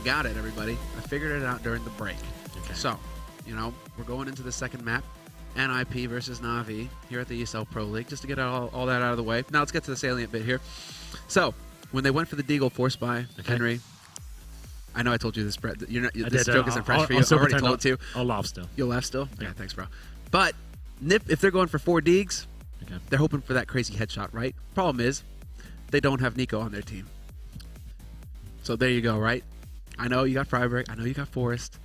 got it, everybody. I figured it out during the break. Okay. So, we're going into the second map. NiP versus NaVi here at the ESL Pro League, just to get all that out of the way. Now let's get to the salient bit here. So, when they went for the Deagle force buy, Henry, I know I told you this, Brett. This joke isn't fresh for you. I already told it to you. I'll laugh still. You'll laugh still? Yeah, thanks, bro. But NiP, if they're going for 4 Deags, they're hoping for that crazy headshot, right? Problem is, they don't have Nico on their team. So there you go, right? I know you got Freiburg. I know you got Forrest.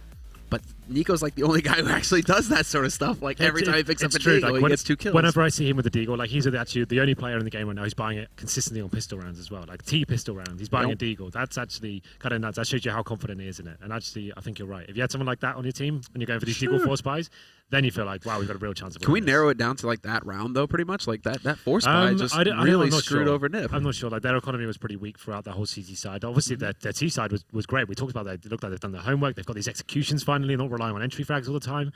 But Nico's like the only guy who actually does that sort of stuff. Like every time he picks up a Deagle, he gets 2 kills. Whenever I see him with the Deagle, like he's actually the only player in the game right now who's buying it consistently on pistol rounds as well. Like T pistol rounds, he's buying a Deagle. That's actually kind of nuts. That shows you how confident he is in it. And actually, I think you're right. If you had someone like that on your team and you're going for these Deagle force buys, then you feel like, wow, we've got a real chance of winning. Can we narrow it down to like that round though? Pretty much like that force buy just really screwed over NiP. I'm not sure. Like their economy was pretty weak throughout the whole CT side. Obviously, their T side was great. We talked about that. It looked like they've done their homework. They've got these executions finally, not relying on entry frags all the time.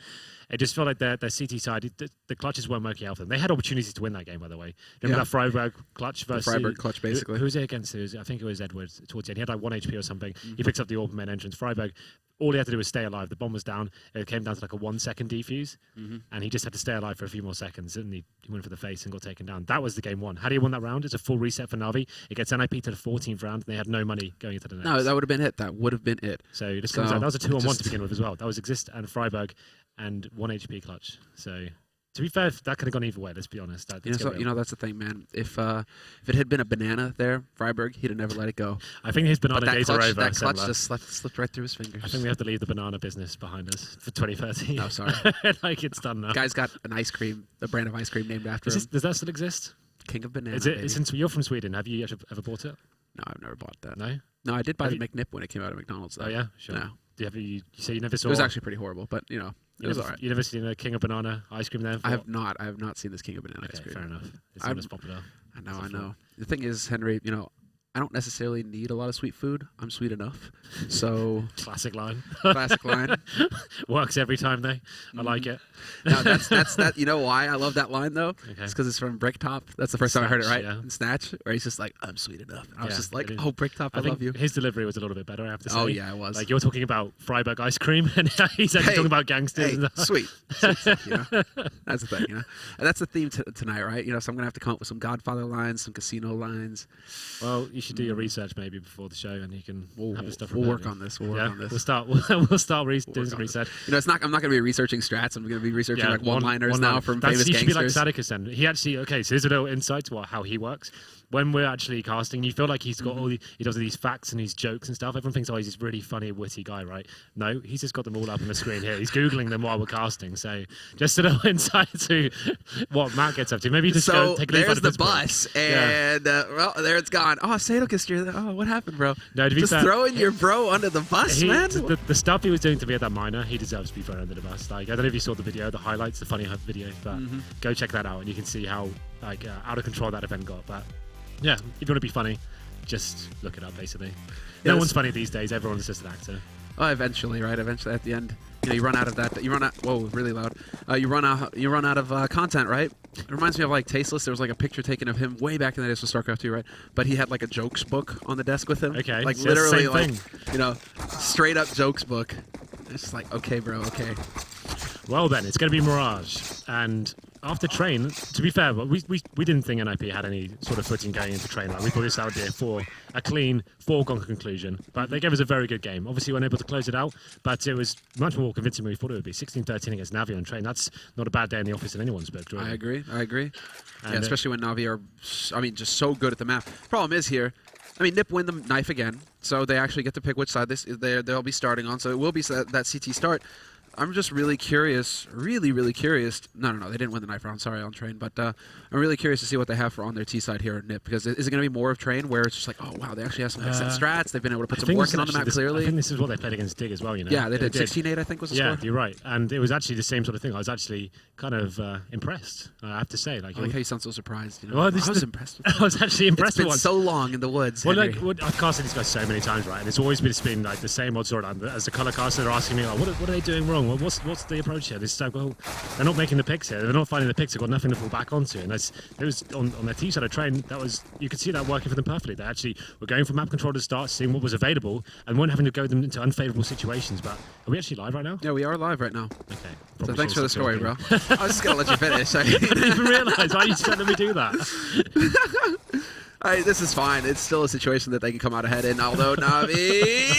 It just felt like their CT side, the clutches weren't working out for them. They had opportunities to win that game, by the way. Remember that Freiburg clutch versus... The Freiburg clutch, basically. Who was it against? I think it was Edwards towards the end. He had like 1 HP or something. He picks up the AWP main entrance. Freiburg, all he had to do was stay alive. The bomb was down. It came down to like a 1-second defuse. And he just had to stay alive for a few more seconds. And he went for the face and got taken down. That was the game 1. How do you win that round? It's a full reset for NaVi. It gets NiP to the 14th round. And they had no money going into the next. No, that would have been it. That would have been it. So this comes out. That was a 2-on-1 to begin with as well. That was Exist and Freiburg and 1 HP clutch. So to be fair, that could have gone either way. Let's be honest. That's the thing, man. If it had been a banana there, Freiburg, he'd have never let it go. I think his banana days are over. That clutch just slipped right through his fingers. I think we have to leave the banana business behind us for 2030. No, sorry. Like it's done now. Guy's got an ice cream, a brand of ice cream named after him. Does that still exist? King of Banana. You're from Sweden. Have you ever bought it? No, I've never bought that. No? No, I did buy the McNip when it came out of McDonald's, though. Oh, yeah? Sure. No. You say you never saw... It was actually pretty horrible, but, it was all right. You never seen a King of Banana ice cream there? I have not. I have not seen this King of Banana ice cream. Fair enough. It's not as popular. I know. The thing is, Henry, I don't necessarily need a lot of sweet food. I'm sweet enough. So... Classic line. Classic line. Works every time, though. I like it. No, that's that. You know why I love that line, though? Okay. It's because it's from Bricktop. That's the first time I heard it, right? Yeah. In Snatch, where he's just like, I'm sweet enough. And I was just like, oh, Bricktop, I love you. His delivery was a little bit better, I have to say. Oh, yeah, it was. Like, you're talking about Freiburg ice cream, and he's actually talking about gangsters. Hey, sweet. That's the thing, And that's the theme tonight, right? So I'm going to have to come up with some Godfather lines, some casino lines. Well, you should do your research maybe before the show, and you can have the stuff. We'll work on this. We'll start doing some research. I'm not going to be researching strats. I'm going to be researching like one-liners now from famous gangsters. He should be like Sadicus then. He actually so here's a little insight to how he works. When we're actually casting, you feel like he's got he does these facts and these jokes and stuff. Everyone thinks, oh, he's this really funny, witty guy, right? No, he's just got them all up on the screen here. He's Googling them while we're casting. So just a little insight to what Matt gets up to. Maybe just go take a leaf out of there's the bus, and well, there it's gone. Oh, Sadicus, you're there. Oh, what happened, bro? No, to be fair, throwing your bro under the bus, man. The stuff he was doing to be at that minor, he deserves to be thrown under the bus. Like, I don't know if you saw the video, the highlights, the funny video, but go check that out, and you can see how out of control that event got. But yeah, if you want to be funny, just look it up, basically. No one's funny these days. Everyone's just an actor. Oh, eventually, right? Eventually, at the end, you run out of that. You run out. Whoa, really loud. You run out of content, right? It reminds me of like Tasteless. There was like a picture taken of him way back in the days with StarCraft 2, right? But he had like a jokes book on the desk with him. Okay, like so literally, like straight up jokes book. It's just like, okay, bro, okay. Well then, it's going to be Mirage, and after Train, to be fair, we didn't think NiP had any sort of footing going into Train. Like, we thought this would be a clean, foregone conclusion, but they gave us a very good game. Obviously, we weren't able to close it out, but it was much more convincing than we thought it would be. 16-13 against NaVi on Train. That's not a bad day in the office in anyone's book, really. I agree. Yeah, especially when NaVi are, just so good at the map. Problem is here, NiP win the knife again, so they actually get to pick which side they'll be starting on. So it will be that CT start. I'm just really curious, really curious. No, they didn't win the knife round, sorry, on Train. But I'm really curious to see what they have on their T side here at NiP. Because is it going to be more of Train where it's just like, oh, wow, they actually have some set strats. They've been able to put some work in on the map clearly. I think this is what they played against Dig as well, Yeah, they did. 16-8, I think, was the score. Yeah, you're right. And it was actually the same sort of thing. I was actually kind of impressed, I have to say. Like, I like how you sound so surprised. Well, I was impressed with I was actually impressed with It's been so long in the woods, Well, I've casted these guys so many times, right? And it's always been like the same old sort of, as the color caster, they're asking me, like, what are they doing wrong? wrong? What's the approach here? This well, they're not making the picks here. They're not finding the picks. They've got nothing to fall back onto. And it was on their T side of train. You could see that working for them perfectly. They actually were going for map control to start, seeing what was available, and weren't having to go them into unfavorable situations. But are we actually live right now? Yeah, we are live right now. Okay. So thanks for the story, bro. I was just gonna let you finish. I didn't even realize. Why are you just letting me do that? This is fine. It's still a situation that they can come out ahead in, although NaVi,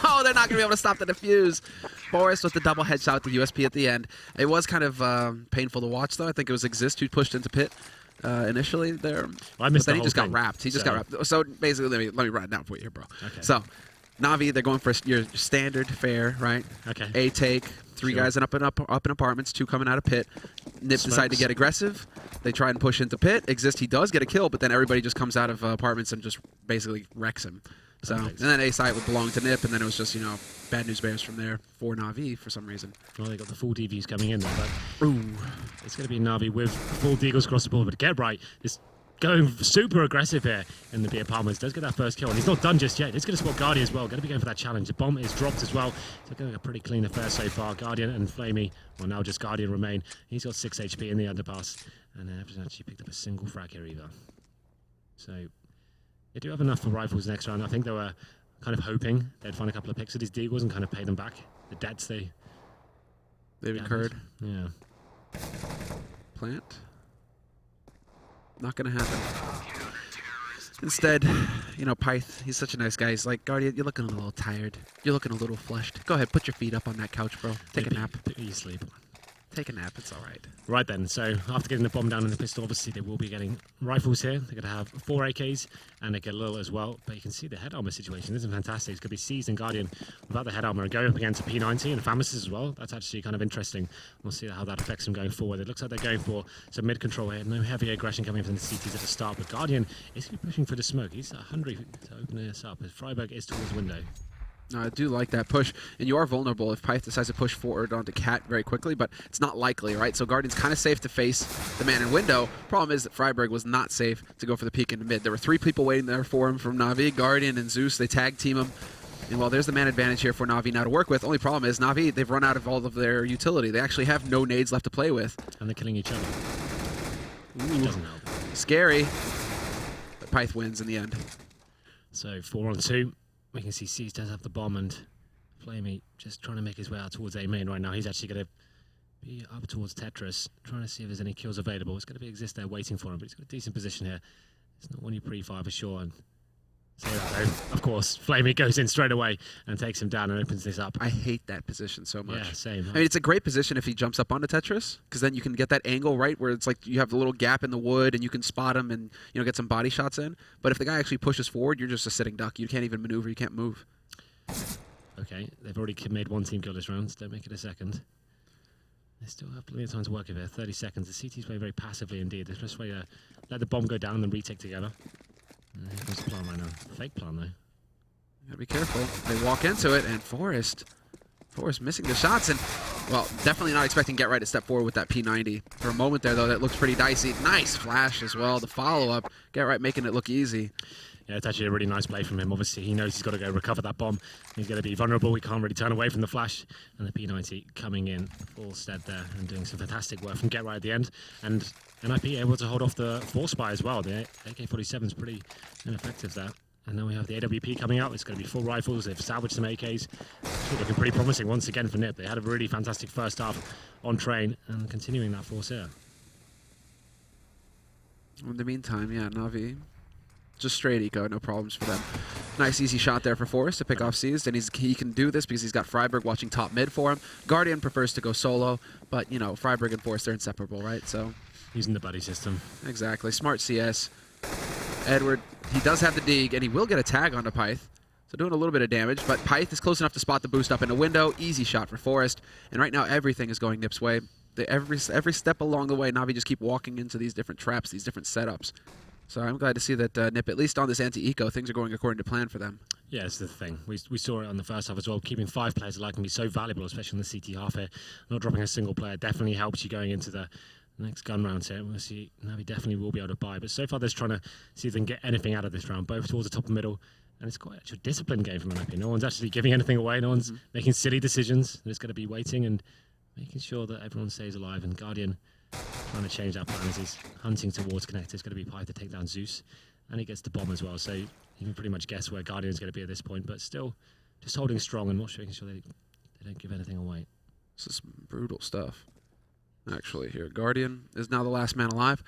oh, they're not going to be able to stop the defuse. forest with the double headshot with the USP at the end. It was kind of painful to watch, though. I think it was Exist who pushed into pit initially there. Well, I missed but then he the just whole got thing, wrapped. He just got wrapped. So basically, let me write it down for you here, bro. Okay. So NaVi, they're going for your standard fare, right? Okay. A take. Three guys up in apartments, 2 coming out of pit. NiP decide to get aggressive. They try and push into pit. Exist, he does get a kill, but then everybody just comes out of apartments and just basically wrecks him. So, and then A site would belong to NiP, and then it was just, you know, bad news bears from there for NaVi for some reason. Well, they got the full DVs coming in there, but it's going to be NaVi with full deagles across the board. But get right, it's going super aggressive here in the B apartments. Does get that first kill, and he's not done just yet. He's going to spot Guardian as well. Going to be going for that challenge. The bomb is dropped as well. So going a pretty clean affair so far. Guardian and Flamey, well now just Guardian remain. He's got 6 HP in the underpass, and hasn't actually picked up a single frag here either. So they do have enough for rifles next round. I think they were kind of hoping they'd find a couple of picks of these deagles and kind of pay them back. The debts they've incurred. Yeah. Plant. Not going to happen. Instead, you know, Pyth, he's such a nice guy. He's like, Guardian, you're looking a little tired. You're looking a little flushed. Go ahead, put your feet up on that couch, bro. Take a nap. You sleep. Take a nap, it's all right. Right then, so after getting the bomb down in the pistol, obviously they will be getting rifles here. They're going to have 4 AKs and they get a little as well. But you can see the head armor situation isn't fantastic. It's going to be Seized and Guardian without the head armor and going up against a P90 and Famous as well. That's actually kind of interesting. We'll see how that affects them going forward. It looks like they're going for some mid control here. No heavy aggression coming from the CTs at the start, but Guardian is going to be pushing for the smoke. He's hungry to open this up as Freiburg is towards the window. No, I do like that push, and you are vulnerable if Pyth decides to push forward onto Cat very quickly, but it's not likely, right? So Guardian's kind of safe to face the man in window. Problem is that Freiburg was not safe to go for the peek into mid. There were 3 people waiting there for him from NaVi, Guardian, and Zeus. They tag team him. And well, there's the man advantage here for NaVi now to work with. Only problem is NaVi, they've run out of all of their utility. They actually have no nades left to play with. And they're killing each other. Ooh, doesn't help. Scary. But Pyth wins in the end. So 4 on 2. We can see Seized does have the bomb and Flamey just trying to make his way out towards A main right now. He's actually going to be up towards Tetris, trying to see if there's any kills available. It's going to be Exist there waiting for him, but he's got a decent position here. It's not one you pre-fire for sure. And say that though, of course, Flamey goes in straight away and takes him down and opens this up. I hate that position so much. Yeah, same. I mean, it's a great position if he jumps up onto Tetris, because then you can get that angle right where it's like you have a little gap in the wood and you can spot him and, you know, get some body shots in. But if the guy actually pushes forward, you're just a sitting duck. You can't even maneuver. You can't move. Okay, they've already made 1 team kill this round, so don't make it a second. They still have plenty of time to work with it. 30 seconds. The CT's playing very passively indeed. There's just way to let the bomb go down and then retake together. And here comes the plan right now. Fake plan though. Gotta be careful. They walk into it, and Forrest missing the shots, and well, definitely not expecting Get Right to step forward with that P90. For a moment there, though, that looks pretty dicey. Nice flash as well. The follow-up, Get Right making it look easy. Yeah, it's actually a really nice play from him. Obviously, he knows he's got to go recover that bomb. He's going to be vulnerable. He can't really turn away from the flash. And the P90 coming in full stead there and doing some fantastic work from Get Right at the end. And NiP able to hold off the Force Spy as well. The AK-47 is pretty ineffective there. And then we have the AWP coming out. It's going to be full rifles. They've salvaged some AKs. It's looking pretty promising once again for NiP. They had a really fantastic first half on train and continuing that force here. In the meantime, yeah, NaVi, just straight eco, no problems for them. Nice easy shot there for Forrest to pick off Seized, and he can do this because he's got Freiburg watching top mid for him. Guardian prefers to go solo, but, you know, Freiburg and Forrest, they're inseparable, right? So using the buddy system. Exactly. Smart CS. Edward, he does have the dig, and he will get a tag onto Pyth. So doing a little bit of damage, but Pyth is close enough to spot the boost up in a window. Easy shot for Forrest. And right now, everything is going NiP's way. Every step along the way, NaVi just keep walking into these different traps, these different setups. So I'm glad to see that NiP, at least on this anti-eco, things are going according to plan for them. Yeah, it's the thing. We saw it on the first half as well. Keeping 5 players alike can be so valuable, especially in the CT half here. Not dropping a single player definitely helps you going into the next gun round here. We'll see. NaVi definitely will be able to buy. But so far, they're trying to see if they can get anything out of this round, both towards the top and middle And it's quite actually a disciplined game from NiP. No one's actually giving anything away. No one's making silly decisions. There's going to be waiting and making sure that everyone stays alive. And Guardian trying to change that plan as he's hunting towards Connector. It's going to be Pyth to take down Zeus. And he gets the bomb as well. So you can pretty much guess where Guardian's going to be at this point. But still just holding strong and making sure they don't give anything away. This is brutal stuff, actually, here. Guardian is now the last man alive.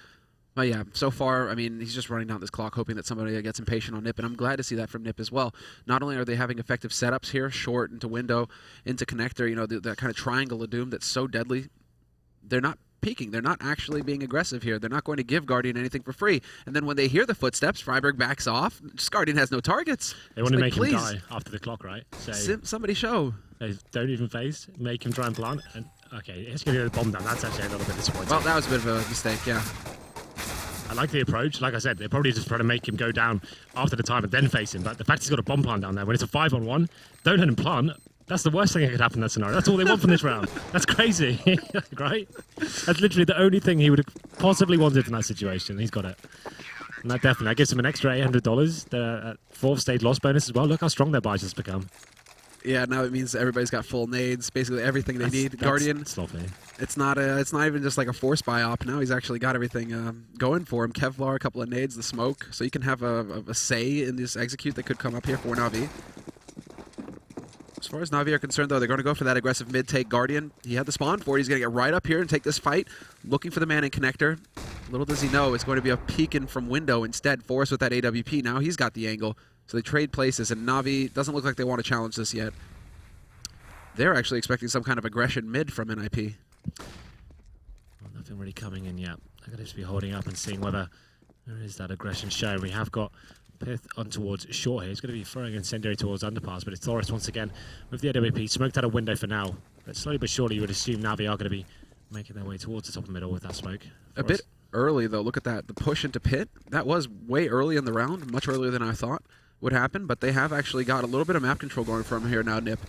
But yeah, so far, I mean, he's just running down this clock, hoping that somebody gets impatient on NiP, and I'm glad to see that from NiP as well. Not only are they having effective setups here, short into window, into connector, you know, that kind of triangle of doom that's so deadly, they're not peeking. They're not actually being aggressive here. They're not going to give Guardian anything for free. And then when they hear the footsteps, Freiburg backs off. Just Guardian has no targets. They want to make him die after the clock, right? So somebody show. They don't even phase, make him try and plant. And okay, it's going to get the bomb down. That's actually a little bit disappointing. Well, that was a bit of a mistake, yeah. I like the approach. Like I said, they're probably just trying to make him go down after the time and then face him. But the fact he's got a bomb plant down there, when it's a 5-on-1, don't let him plant. That's the worst thing that could happen in that scenario. That's all they want from this round. That's crazy, right? That's literally the only thing he would have possibly wanted in that situation. He's got it. And that gives him an extra $800. The 4th stage loss bonus as well. Look how strong their buys has become. Yeah, now it means everybody's got full nades, basically everything they need. Guardian, it's not even just like a force buy op. Now he's actually got everything going for him. Kevlar, a couple of nades, the smoke, so you can have a say in this execute that could come up here for NaVi. As far as NaVi are concerned, though, they're going to go for that aggressive mid-take Guardian. He had the spawn for it. He's going to get right up here and take this fight, looking for the man in connector. Little does he know it's going to be a peeking from window instead. Forrest with that AWP. Now he's got the angle. So they trade places, and NaVi doesn't look like they want to challenge this yet. They're actually expecting some kind of aggression mid from NiP. Well, nothing really coming in yet. They're going to just be holding up and seeing whether there is that aggression shown. We have got Pith on towards short here. He's going to be throwing incendiary towards underpass, but it's Thoris once again with the AWP. Smoked out a window for now, but slowly but surely you would assume NaVi are going to be making their way towards the top of middle with that smoke. A bit early, though. Look at that. The push into pit. That was way early in the round, much earlier than I thought would happen, but they have actually got a little bit of map control going from here now, NiP.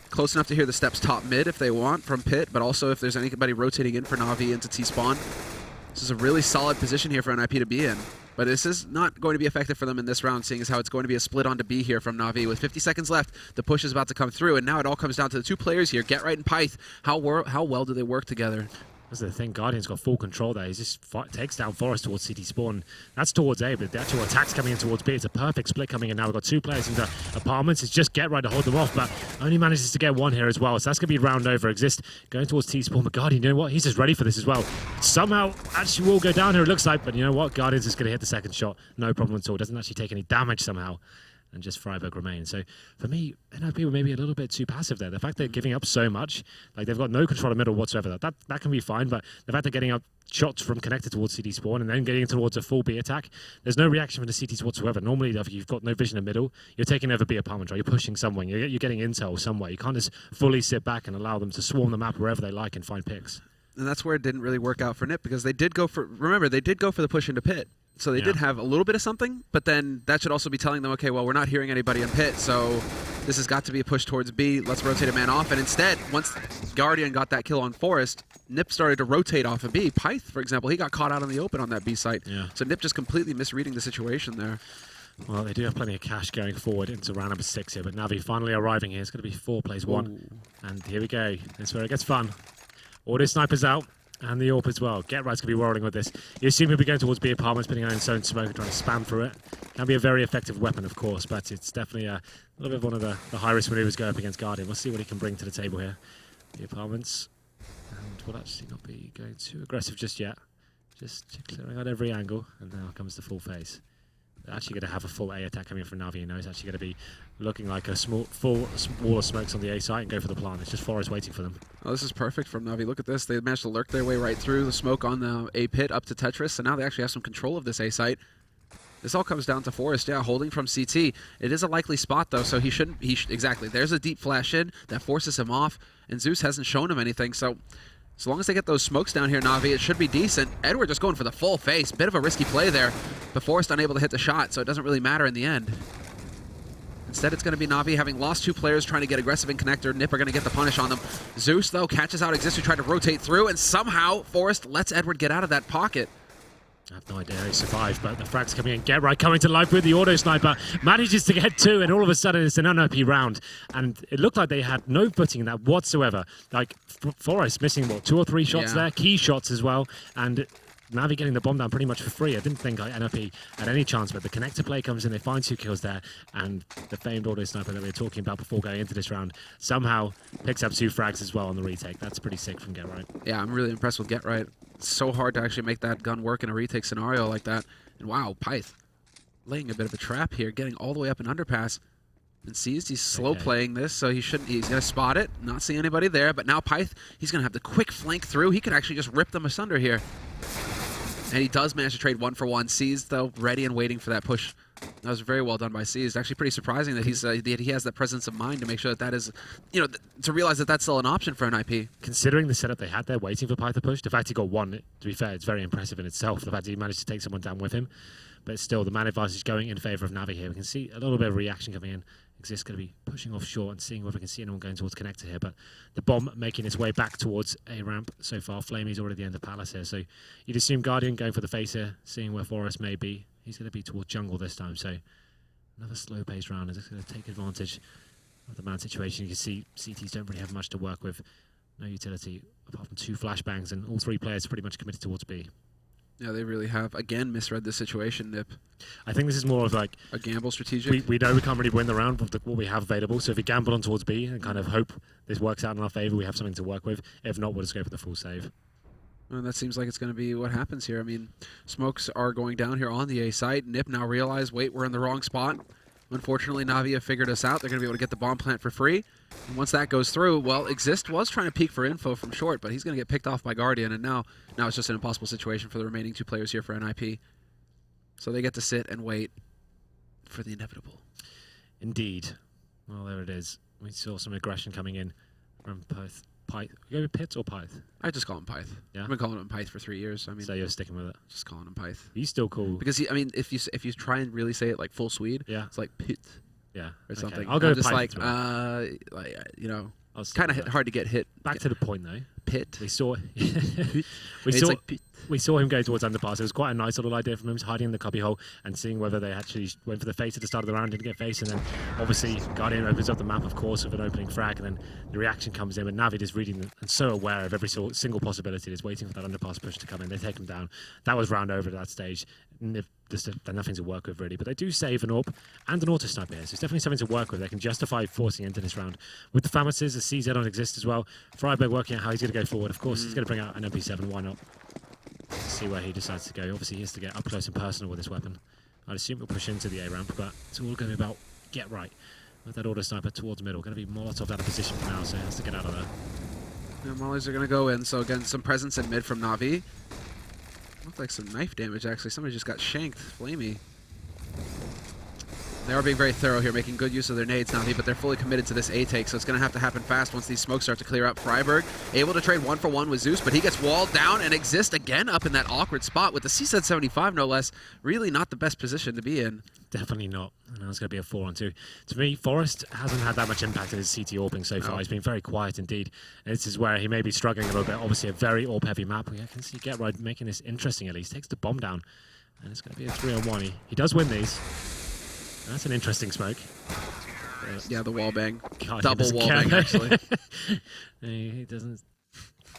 Close enough to hear the steps top mid if they want from pit, but also if there's anybody rotating in for NaVi into T-spawn. This is a really solid position here for NiP to be in, but this is not going to be effective for them in this round, seeing as how it's going to be a split onto B here from NaVi. With 50 seconds left, the push is about to come through, and now it all comes down to the two players here, Get Right and Pyth. How well do they work together? That's the thing. Guardian's got full control there. He just takes down Forest towards CT spawn. That's towards A, but the actual attack's coming in towards B. It's a perfect split coming in now. We've got two players into apartments. It's just Get Right to hold them off, but only manages to get one here as well. So that's going to be round over. Exist going towards T spawn, but Guardian, you know what? He's just ready for this as well. Somehow actually will go down here, it looks like, but you know what? Guardian's just going to hit the second shot. No problem at all. Doesn't actually take any damage somehow. And just Freiburg remains. So for me, NiP were maybe a little bit too passive there. The fact they're giving up so much, like they've got no control of middle whatsoever, that can be fine, but the fact they're getting up shots from connected towards CT spawn and then getting towards a full B attack, there's no reaction from the CTs whatsoever. Normally, if you've got no vision in middle, you're taking over B apartment, right? You're pushing somewhere, you're getting intel somewhere. You can't just fully sit back and allow them to swarm the map wherever they like and find picks. And that's where it didn't really work out for NiP, because they did go for, remember, they did go for the push into pit. So they did have a little bit of something, but then that should also be telling them, okay, well, we're not hearing anybody in pit, so this has got to be a push towards B. Let's rotate a man off. And instead, once Guardian got that kill on Forest, NiP started to rotate off of B. Pyth, for example, he got caught out in the open on that B site. Yeah. So NiP just completely misreading the situation there. Well, they do have plenty of cash going forward into round number 6 here, but NaVi finally arriving here. It's going to be 4 plays 1. Ooh. And here we go. That's where it gets fun. Auto snipers out. And the AWP as well. Get Right's going to be rolling with this. You assume he'll be going towards B apartments, putting on his own smoke and trying to spam through it. Can be a very effective weapon, of course, but it's definitely a little bit of one of the high-risk maneuvers going up against Guardian. We'll see what he can bring to the table here. The apartments. And will actually not be going too aggressive just yet. Just clearing out every angle. And now comes the full phase. They're actually going to have a full A attack coming from NaVi. You know, it's actually going to be looking like a full wall of smokes on the A site and go for the plant. It's just Forest waiting for them. Oh, this is perfect from NaVi. Look at this. They managed to lurk their way right through the smoke on the A pit up to Tetris, so now they actually have some control of this A site. This all comes down to Forest, holding from CT. It is a likely spot, though, so he shouldn't... exactly. There's a deep flash in that forces him off, and Zeus hasn't shown him anything, so... As long as they get those smokes down here, NaVi, it should be decent. Edward just going for the full face. Bit of a risky play there, but Forrest unable to hit the shot, so it doesn't really matter in the end. Instead, it's going to be NaVi having lost 2 players trying to get aggressive in connector. NiP are going to get the punish on them. Zeus, though, catches out Exist, who tried to rotate through, and somehow Forrest lets Edward get out of that pocket. I have no idea how he survived, but the frag's coming in. Get right coming to life with the auto sniper. Manages to get 2, and all of a sudden it's an NiP round. And it looked like they had no footing in that whatsoever. Like, Forest missing, what, 2 or 3 shots there? Key shots as well. And NaVi getting the bomb down pretty much for free. I didn't think NiP had any chance, but the connector play comes in, they find 2 kills there, and the famed auto sniper that we were talking about before going into this round somehow picks up 2 frags as well on the retake. That's pretty sick from Get Right. Yeah, I'm really impressed with Get Right. It's so hard to actually make that gun work in a retake scenario like that. And wow, Pyth laying a bit of a trap here, getting all the way up in underpass. And sees he's slow playing this, so he's going to spot it, not see anybody there. But now Pyth, he's going to have the quick flank through. He could actually just rip them asunder here. And he does manage to trade 1 for 1. Seized, though, ready and waiting for that push. That was very well done by Seized. Actually pretty surprising that he has that presence of mind to make sure that is, to realize that that's still an option for NiP. Considering the setup they had there, waiting for Pyth to push, the fact he got 1, to be fair, it's very impressive in itself. The fact he managed to take someone down with him. But still, the man advantage going in favor of NaVi here. We can see a little bit of reaction coming in. Exist going to be pushing off short and seeing whether we can see anyone going towards connector here. But the bomb making its way back towards a ramp so far. Flamey's already at the end of Palace here. So you'd assume Guardian going for the face here, seeing where Forest may be. He's going to be towards jungle this time. So another slow-paced round is going to take advantage of the man situation. You can see CTs don't really have much to work with. No utility apart from 2 flashbangs, and all 3 players pretty much committed towards B. Yeah, they really have, again, misread the situation, NiP. I think this is more of like a gamble strategic. We know we can't really win the round with what we have available, so if we gamble on towards B and kind of hope this works out in our favor, we have something to work with. If not, we'll just go for the full save. And that seems like it's going to be what happens here. I mean, smokes are going down here on the A site. NiP now realize, wait, we're in the wrong spot. Unfortunately, NaVi have figured us out. They're going to be able to get the bomb plant for free. And once that goes through, well, Exist was trying to peek for info from short, but he's going to get picked off by Guardian, and now it's just an impossible situation for the remaining 2 players here for NiP. So they get to sit and wait for the inevitable. Indeed. Well, there it is. We saw some aggression coming in from Pyth. You go with Pit or Pyth? I just call him Pyth. Yeah? I've been calling him Pyth for 3 years. I mean, so you're sticking with it? Just calling him Pyth. He's still cool. Because, if you try and really say it like full Swede, it's like Pit. Yeah. Or something. I'll go with just Pyth. It's kind of hard to get hit. Back to the point, though. Pit. We saw him go towards underpass. It was quite a nice little idea from him, hiding in the cubby hole and seeing whether they actually went for the face at the start of the round, didn't get face, and then obviously Guardian opens up the map, of course, with an opening frag, and then the reaction comes in, and NaVi is reading and so aware of every single possibility, is waiting for that underpass push to come in. They take him down. That was round over at that stage. There's nothing to work with, really. But they do save an AWP and an auto sniper here, so it's definitely something to work with. They can justify forcing into this round. With the Famases, the CZ on Exist as well. Freiburg working out how he's going to go forward. Of course, he's going to bring out an MP7. Why not? Let's see where he decides to go. Obviously, he has to get up close and personal with this weapon. I'd assume he'll push into the A ramp, but it's all going to be about Get Right. With that auto sniper towards middle. Going to be Molotov out of position for now, so he has to get out of there. Yeah, mollies are going to go in. So, again, some presence in mid from NaVi. Looked like some knife damage, actually. Somebody just got shanked. Flamey. They are being very thorough here, making good use of their nades, NaVi, but they're fully committed to this A take, so it's going to have to happen fast once these smokes start to clear up. Freiburg able to trade 1 for 1 with Zeus, but he gets walled down and Exist again up in that awkward spot with the CZ75, no less. Really not the best position to be in. Definitely not. And it's going to be a 4-on-2. To me, Forest hasn't had that much impact in his CT AWPing so far. He's been very quiet indeed. And this is where he may be struggling a little bit. Obviously, a very AWP-heavy map. I can see Get Right making this interesting at least. Takes the bomb down. And it's going to be a 3-on-1. He does win these. That's an interesting smoke. Yeah, the wall bang. God, double wall bang, actually. He doesn't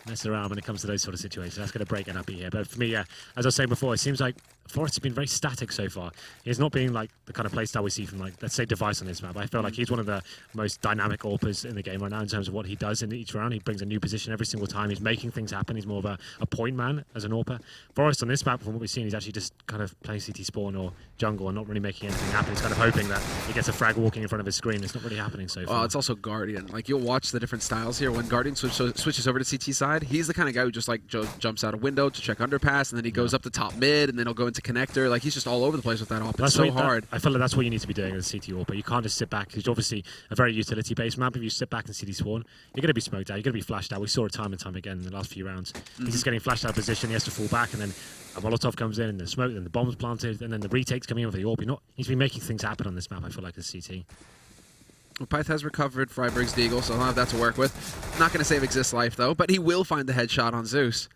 mess around when it comes to those sort of situations. That's going to break NiP here. But for me, yeah, as I was saying before, it seems like Forest has been very static so far. He's not been like the kind of playstyle we see from, like, let's say, Device on this map. I feel like he's one of the most dynamic AWPers in the game right now in terms of what he does in each round. He brings a new position every single time. He's making things happen. He's more of a point man as an AWPer. Forest on this map, from what we've seen, he's actually just kind of playing CT spawn or jungle and not really making anything happen. He's kind of hoping that he gets a frag walking in front of his screen. It's not really happening so far. Oh, it's also Guardian. Like, you'll watch the different styles here. When Guardian switches over to CT side, he's the kind of guy who just like jumps out a window to check underpass, and then he goes up the top mid, and then he'll go into connector. Like, he's just all over the place with that AWP. It's so hard. I feel like that's what you need to be doing with CT AWP. You can't just sit back. It's obviously a very utility-based map. If you sit back and CT spawn, you're going to be smoked out. You're going to be flashed out. We saw it time and time again in the last few rounds. He's just getting flashed out of position. He has to fall back, and then a Molotov comes in, and the smoke, then the bomb's planted, and then the retake's coming in with the AWP. He's been making things happen on this map, I feel like, as CT. Well, Pyth has recovered Freiburg's Deagle, so he'll have that to work with. Not going to save Exist life, though, but he will find the headshot on Zeus.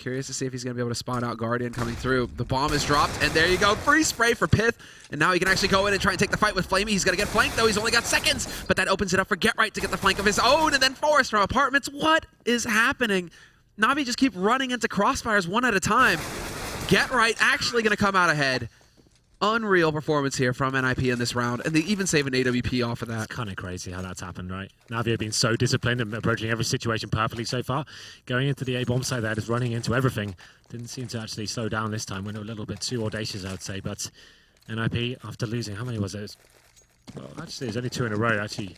Curious to see if he's going to be able to spot out Guardian coming through. The bomb is dropped, and there you go. Free spray for Pith. And now he can actually go in and try and take the fight with Flamey. He's going to get flanked, though. He's only got seconds. But that opens it up for Get Right to get the flank of his own. And then Forrest from Apartments. What is happening? NaVi just keep running into crossfires one at a time. Get Right actually going to come out ahead. Unreal performance here from NiP in this round, and they even save an AWP off of that. It's kind of crazy how that's happened, right? NaVi have been so disciplined and approaching every situation perfectly so far. Going into the A-bomb side there, just running into everything. Didn't seem to actually slow down this time. Went a little bit too audacious, I would say, but NiP, after losing, how many was it? Well, actually, there's only 2 in a row. Actually,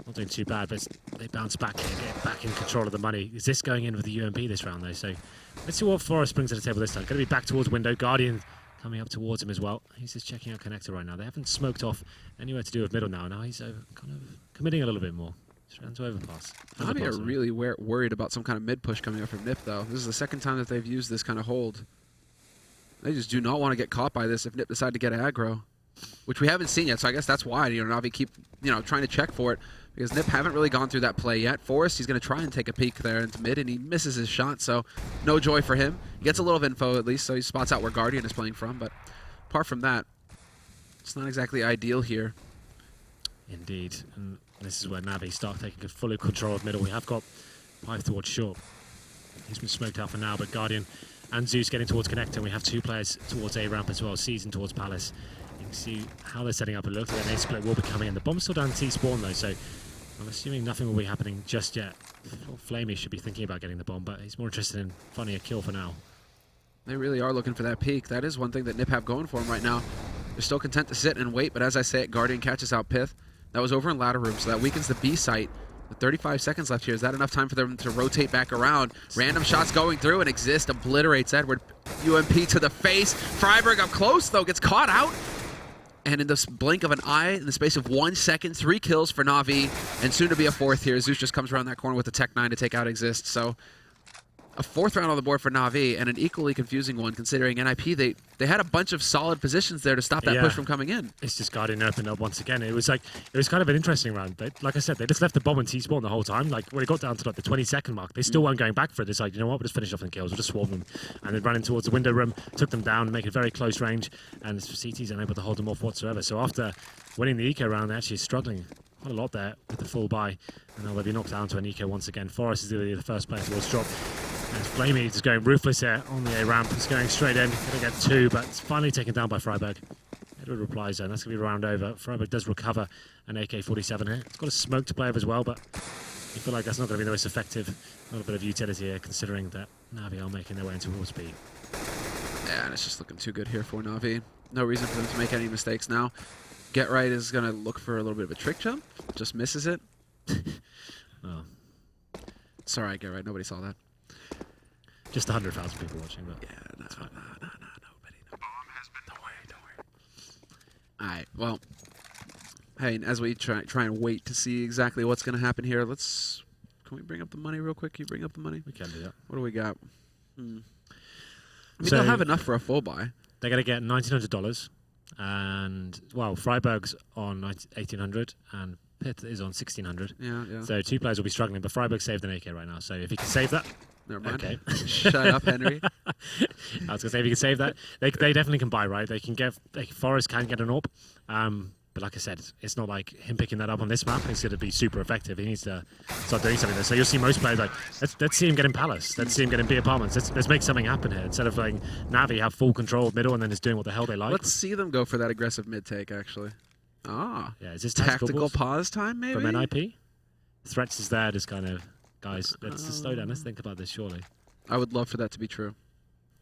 not doing too bad, but they bounce back here, get back in control of the money. Is this going in with the UMP this round, though? So let's see what Forrest brings to the table this time. Going to be back towards window. Guardian coming up towards him as well. He's just checking out connector right now. They haven't smoked off anywhere to do with middle now. Now he's kind of committing a little bit more. Trying to overpass. NaVi are really worried about some kind of mid push coming up from NiP, though. This is the second time that they've used this kind of hold. They just do not want to get caught by this if NiP decide to get aggro, which we haven't seen yet. So I guess that's why NaVi keep trying to check for it, because NiP haven't really gone through that play yet. Forrest, he's going to try and take a peek there into mid, and he misses his shot, so no joy for him. He gets a little of info at least, so he spots out where Guardian is playing from, but apart from that, it's not exactly ideal here. Indeed, and this is where NaVi start taking full control of middle. We have got Pipe towards short. He's been smoked out for now, but Guardian and Zeus getting towards connector. We have 2 players towards A ramp as well, Season towards Palace. You can see how they're setting up. It looks like an A split will be coming in. The bomb's still down T spawn though, so I'm assuming nothing will be happening just yet. Flamey should be thinking about getting the bomb, but he's more interested in finding a kill for now. They really are looking for that peak. That is one thing that NiP have going for them right now. They're still content to sit and wait, but as I say it, Guardian catches out Pith. That was over in ladder room, so that weakens the B site. With 35 seconds left here, is that enough time for them to rotate back around? Random shots going through, and Exist obliterates Edward. UMP to the face. Freiberg up close, though, gets caught out. And in the blink of an eye, in the space of 1 second, 3 kills for NaVi, and soon to be a 4th here. Zeus just comes around that corner with the Tech 9 to take out Exist. So a 4th round on the board for NaVi, and an equally confusing one considering NiP, they had a bunch of solid positions there to stop that push from coming in. It's just Guardian opened up once again. It was kind of an interesting round. Like I said, they just left the bomb and T-spawn the whole time. Like when it got down to like the 20-second mark, they still weren't going back for it. It's like, you know what, we'll just finish off in kills, we'll just swarm them. And then running towards the window room, took them down, make it very close range, and CT's unable to hold them off whatsoever. So after winning the eco round, they're actually struggling quite a lot there with the full buy. And now they'll be knocked down to an eco once again. Forrest is the first player towards drop. And Flamey is going ruthless here on the A ramp. He's going straight in, going to get 2, but it's finally taken down by Freiberg. Edward replies there, and that's going to be round over. Freiberg does recover an AK-47 here. It's got a smoke to play with as well, but you feel like that's not going to be the most effective. A little bit of utility here, considering that NaVi are making their way into towards B. Yeah, and it's just looking too good here for NaVi. No reason for them to make any mistakes now. Get Right is going to look for a little bit of a trick jump. Just misses it. Oh. Sorry, Get Right. Nobody saw that. Just 100,000 people watching, but yeah, nobody. No. Don't worry. All right, well, hey, as we try and wait to see exactly what's going to happen here, can we bring up the money real quick? Can you bring up the money? We can do that. What do we got? I mean, they'll have enough for a full buy. They're going to get $1,900, and well, Freiberg's on $1,800, and Pitt is on 1,600. Yeah. So 2 players will be struggling, but Freiberg saved an AK right now. So if he can save that. Never mind. Okay. Shut up, Henry. I was going to say, if you can save that, they definitely can buy, right? They can get, Forrest can get an AWP. But like I said, it's not like him picking that up on this map. It's going to be super effective. He needs to start doing something there. So you'll see most players like, let's see him get in Palace. Let's see him get in B apartments. Let's make something happen here. Instead of letting NaVi have full control of middle and then just doing what the hell they like. Let's see them go for that aggressive mid take, actually. Ah. Yeah, is this tactical pause time, maybe? From NiP? Threats is there, just kind of, guys, let's just slow down. Let's think about this, surely. I would love for that to be true.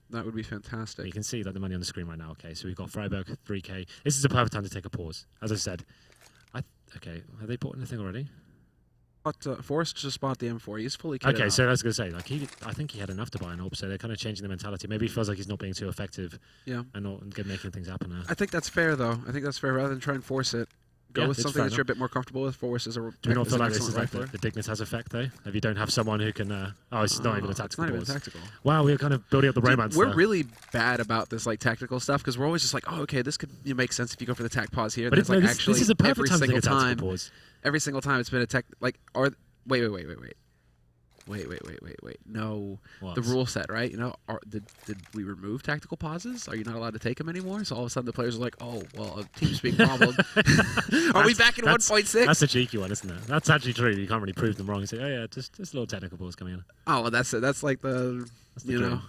That would be fantastic. You can see like the money on the screen right now. Okay, so we've got Freiberg 3K. This is a perfect time to take a pause. As I said, okay, have they bought anything already? But Forrest just bought the M4. He's fully kitted Okay, out. so I was gonna say, like I think he had enough to buy an AWP, so they're kind of changing the mentality. Maybe he feels like he's not being too effective. Yeah. And not making things happen now. I think that's fair, though. I think that's fair. Rather than try and force it, go with something that you're a bit more comfortable with. Forrest is a Do you not feel like this is like the Dignus has effect though? If you don't have someone who can, it's not even a tactical. It's not even tactical. Wow, we're kind of building up the romance. We're really bad about this like tactical stuff because we're always just like, oh, okay, this could make sense if you go for the tac pause here. But like this is a perfect time to take a tactical pause. Every single time it's been a tech wait. know What? the rule set, right? Did we remove tactical pauses? Are you not allowed to take them anymore? So all of a sudden the players are like, oh, well, a team's being wobbled. Are we back in 1.6? That's a cheeky one, isn't it? That's actually true. You can't really prove them wrong. You say, oh yeah, just a little technical pause coming in. Oh, well, that's like the dream.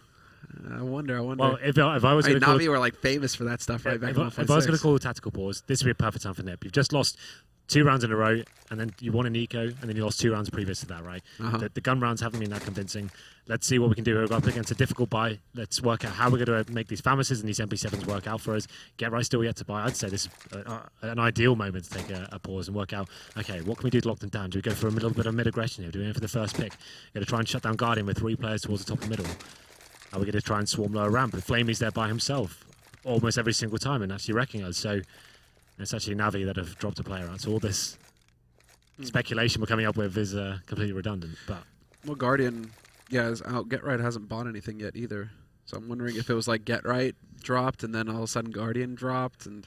I wonder. Well, if I was going to NaVi were like famous for that stuff, right? Back in 1.6. If I was going to call a tactical pause, this would be a perfect time for NiP. You've just lost 2 rounds in a row, and then you won an eco, and then you lost 2 rounds previous to that, right? The gun rounds haven't been that convincing. Let's see what we can do. We're up against a difficult buy. Let's work out how we're going to make these Famouses and these MP7s work out for us. Get right still yet to buy. I'd say this is an ideal moment to take a pause and work out, okay, what can we do to lock them down? Do we go for a little bit of mid-aggression here? Do we go for the first pick? We're going to try and shut down Guardian with 3 players towards the top of the middle. Are we going to try and swarm lower ramp? But Flamey's there by himself almost every single time and actually wrecking us. So it's actually NaVi that have dropped a player out. So all this speculation we're coming up with is completely redundant. But well, Guardian, is out. Get Right hasn't bought anything yet either. So I'm wondering if it was like Get Right dropped and then all of a sudden Guardian dropped and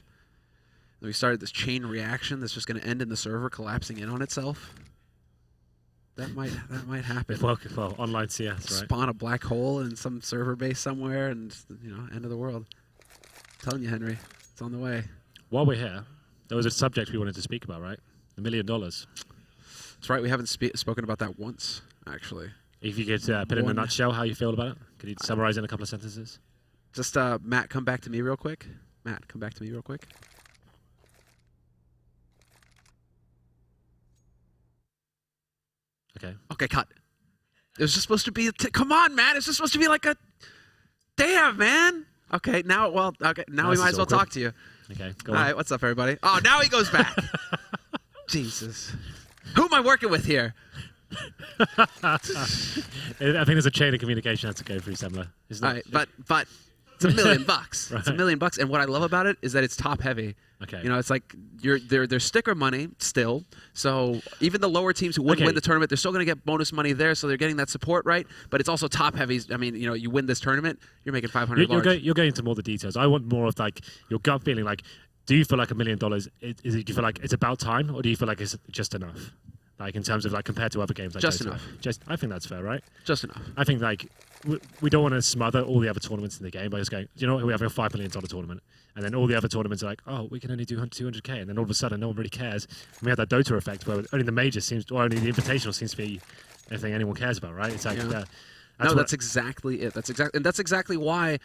then we started this chain reaction that's just going to end in the server collapsing in on itself. That might happen. Well, online CS, right? Spawn a black hole in some server base somewhere, and end of the world. I'm telling you, Henry, it's on the way. While we're here, there was a subject we wanted to speak about, right? $1 million. That's right. We haven't spoken about that once, actually. If you could put it in a nutshell how you feel about it, could you summarize it in a couple of sentences? Just Matt, come back to me real quick. Matt, come back to me real quick. Okay. Okay, cut. It was just supposed to be come on, Matt. It's just supposed to be like a damn, man. Okay, now we might as well talk to you. Okay, go on. All right, what's up, everybody? Oh, now he goes back. Jesus. Who am I working with here? I think there's a chain of communication that's to go through similar. All right, but it's $1 million. Right. It's $1 million, and what I love about it is that it's top heavy. Okay. It's like they're sticker money still. So even the lower teams who wouldn't win the tournament, they're still going to get bonus money there. So they're getting that support, right? But it's also top heavy. I mean, you win this tournament, you're making 500. You're going into more the details. I want more of like your gut feeling. Like, do you feel like $1 million? Do you feel like it's about time, or do you feel like it's just enough? Like in terms of like compared to other games, like just enough. I think that's fair, right? Just enough. I think like we don't want to smother all the other tournaments in the game by just going, you know what, we have a $5 million tournament, and then all the other tournaments are like, oh, we can only do 200k, and then all of a sudden no one really cares. And we have that Dota effect where only the major only the invitational seems to be anything anyone cares about, right? It's like that's exactly it. That's exactly why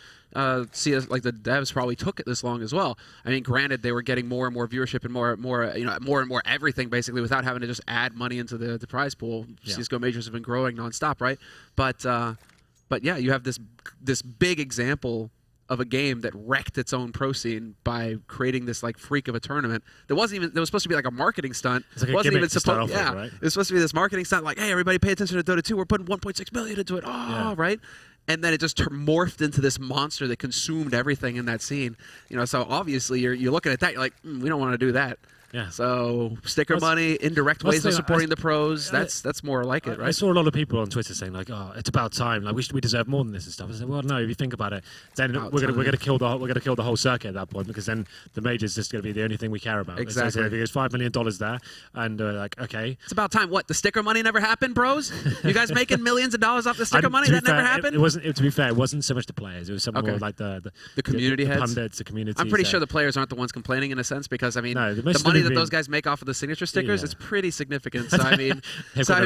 CS, like the devs probably took it this long as well. I mean, granted, they were getting more and more viewership and more and more everything basically without having to just add money into the prize pool. Yeah. CS:GO majors have been growing nonstop, right? But yeah, you have this big example of a game that wrecked its own pro scene by creating this like freak of a tournament. There was supposed to be like a marketing stunt. It wasn't even supposed. Yeah, right? It was supposed to be this marketing stunt. Like, hey, everybody, pay attention to Dota 2. We're putting 1.6 million into it. Oh, yeah. Right. And then it just morphed into this monster that consumed everything in that scene. So obviously you're looking at that. You're like, we don't want to do that. Yeah. So sticker money, indirect ways of supporting the pros. That's more like it, right? I saw a lot of people on Twitter saying like, "Oh, it's about time. Like we deserve more than this and stuff." I said, "Well, no. If you think about it, then we're gonna kill the whole circuit at that point because then the major's just gonna be the only thing we care about." Exactly. So there's $5 million there, and like, okay, it's about time. What, the sticker money never happened, bros? You guys making millions of dollars off the sticker money? That never happened. It wasn't. To be fair, it wasn't so much the players. It was some more like the community heads, pundits, the community. I'm pretty sure the players aren't the ones complaining in a sense because I mean the money that those guys make off of the signature stickers, it's pretty significant. So I mean, it's not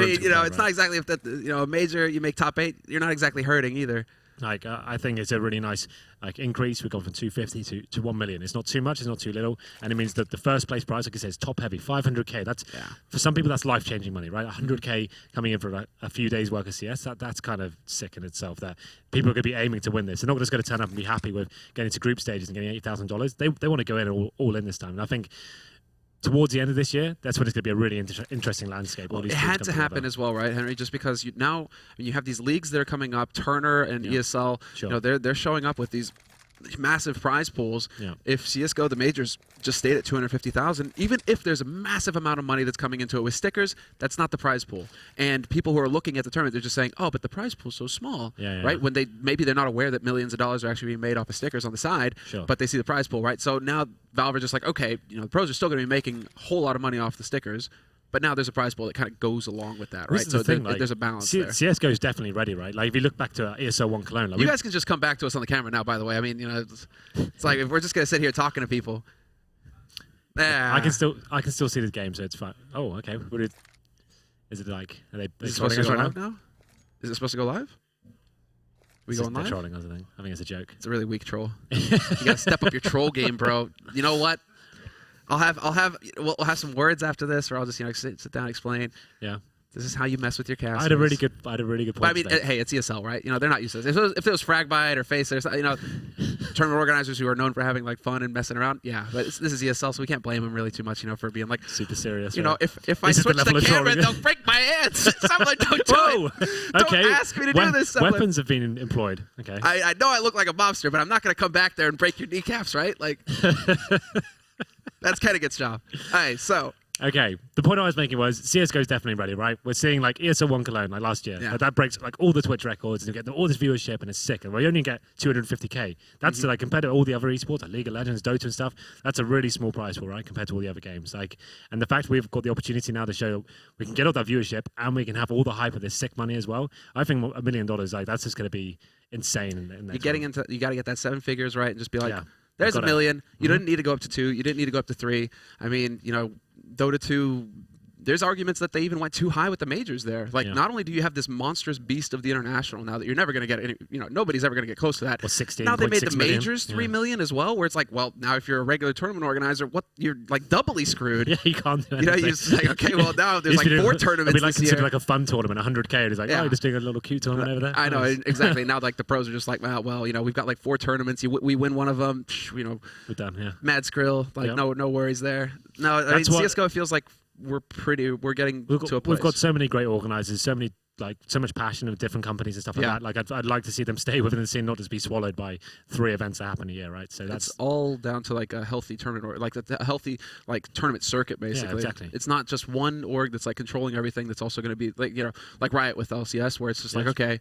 exactly if that a major you make top 8, you're not exactly hurting either. Like I think it's a really nice increase. We've gone from 250 to 1 million. It's not too much. It's not too little, and it means that the first place prize, like I said, is top heavy, 500k. That's for some people that's life changing money, right? 100k coming in for a few days work of CS. That's kind of sick in itself. That people are going to be aiming to win this. They're not just going to turn up and be happy with getting to group stages and getting $8,000. They want to go in all in this time, and I think towards the end of this year, that's when it's going to be a really interesting landscape. Well, it had to happen as well, right, Henry? Just because you have these leagues that are coming up, Turner and ESL, sure. They're showing up with these massive prize pools. Yeah. If CS:GO, the majors, just stayed at 250,000, even if there's a massive amount of money that's coming into it with stickers, that's not the prize pool. And people who are looking at the tournament, they're just saying, oh, but the prize pool's so small, right? When maybe they're not aware that millions of dollars are actually being made off of stickers on the side, but they see the prize pool, right? So now Valve are just like, okay, the pros are still going to be making a whole lot of money off the stickers. But now there's a prize pool that kind of goes along with that, This right? is So the thing, like, there's a balance there. CSGO is definitely ready, right? Like if you look back to ESL 1 Cologne, like You guys can just come back to us on the camera now, by the way. I mean, it's like if we're just going to sit here talking to people. I can still see the game, so it's fine. Oh, okay. Is it like are they Is it trolling supposed to us go right live now? now? Is it supposed to go live? We going They're live? trolling us, I think. I think it's a joke. It's a really weak troll. You got to step up your troll game, bro. You know what? We'll have some words after this, or I'll just sit down and explain. Yeah. This is how you mess with your casters. I had a really good point. But I mean, today. hey, it's ESL, right? They're not used to this. If it was Fragbite or Face, there's tournament organizers who are known for having like fun and messing around. Yeah, but this is ESL, so we can't blame them really too much, for being like super serious. If I switch the camera, they'll break my hands. Someone like, don't do it. Okay. Don't ask me to do this. Weapons have been employed. Okay. I know I look like a mobster, but I'm not going to come back there and break your kneecaps, right? Like, that's kind of gets job. All right, so. Okay, the point I was making was CSGO is definitely ready, right? We're seeing like ESL 1 Cologne, like last year. Yeah. Like, that breaks like all the Twitch records and you get all this viewership and it's sick. And we only get 250K. That's like compared to all the other esports, like League of Legends, Dota and stuff, that's a really small prize pool, right? Compared to all the other games. And the fact we've got the opportunity now to show we can get all that viewership and we can have all the hype of this sick money as well. I think $1 million, like that's just going to be insane. You got to get that 7 figures, right? And just be like, Yeah. there's $1 million. You didn't need to go up to 2. You didn't need to go up to 3. I mean, Dota 2, there's arguments that they even went too high with the majors there. Like, not only do you have this monstrous beast of the international now that you're never going to get any, nobody's ever going to get close to that. Well, 16, now they made the million. majors $3 million as well, where it's like, well, now if you're a regular tournament organizer, you're like doubly screwed. Yeah, you can't do anything. You're just like, okay, well, now there's like 4 tournaments it'd be like this year. considered like a fun tournament, 100K, and it's like, oh, you're just doing a little cute tournament over there. I know, exactly. Now, like, the pros are just like, well, we've got like 4 tournaments. We win one of them. We're done, yeah. Mad Skrill, like, no worries there. No, I mean, CSGO feels like we're getting to a place. We've got so many great organizers, so much passion of different companies and stuff like that. Like, I'd like to see them stay within the scene, not just be swallowed by 3 events that happen a year, right? So that's all down to like a healthy tournament, or like a healthy like tournament circuit, basically. Yeah, exactly. It's not just one org that's like controlling everything. That's also going to be like like Riot with LCS, where it's just like, okay,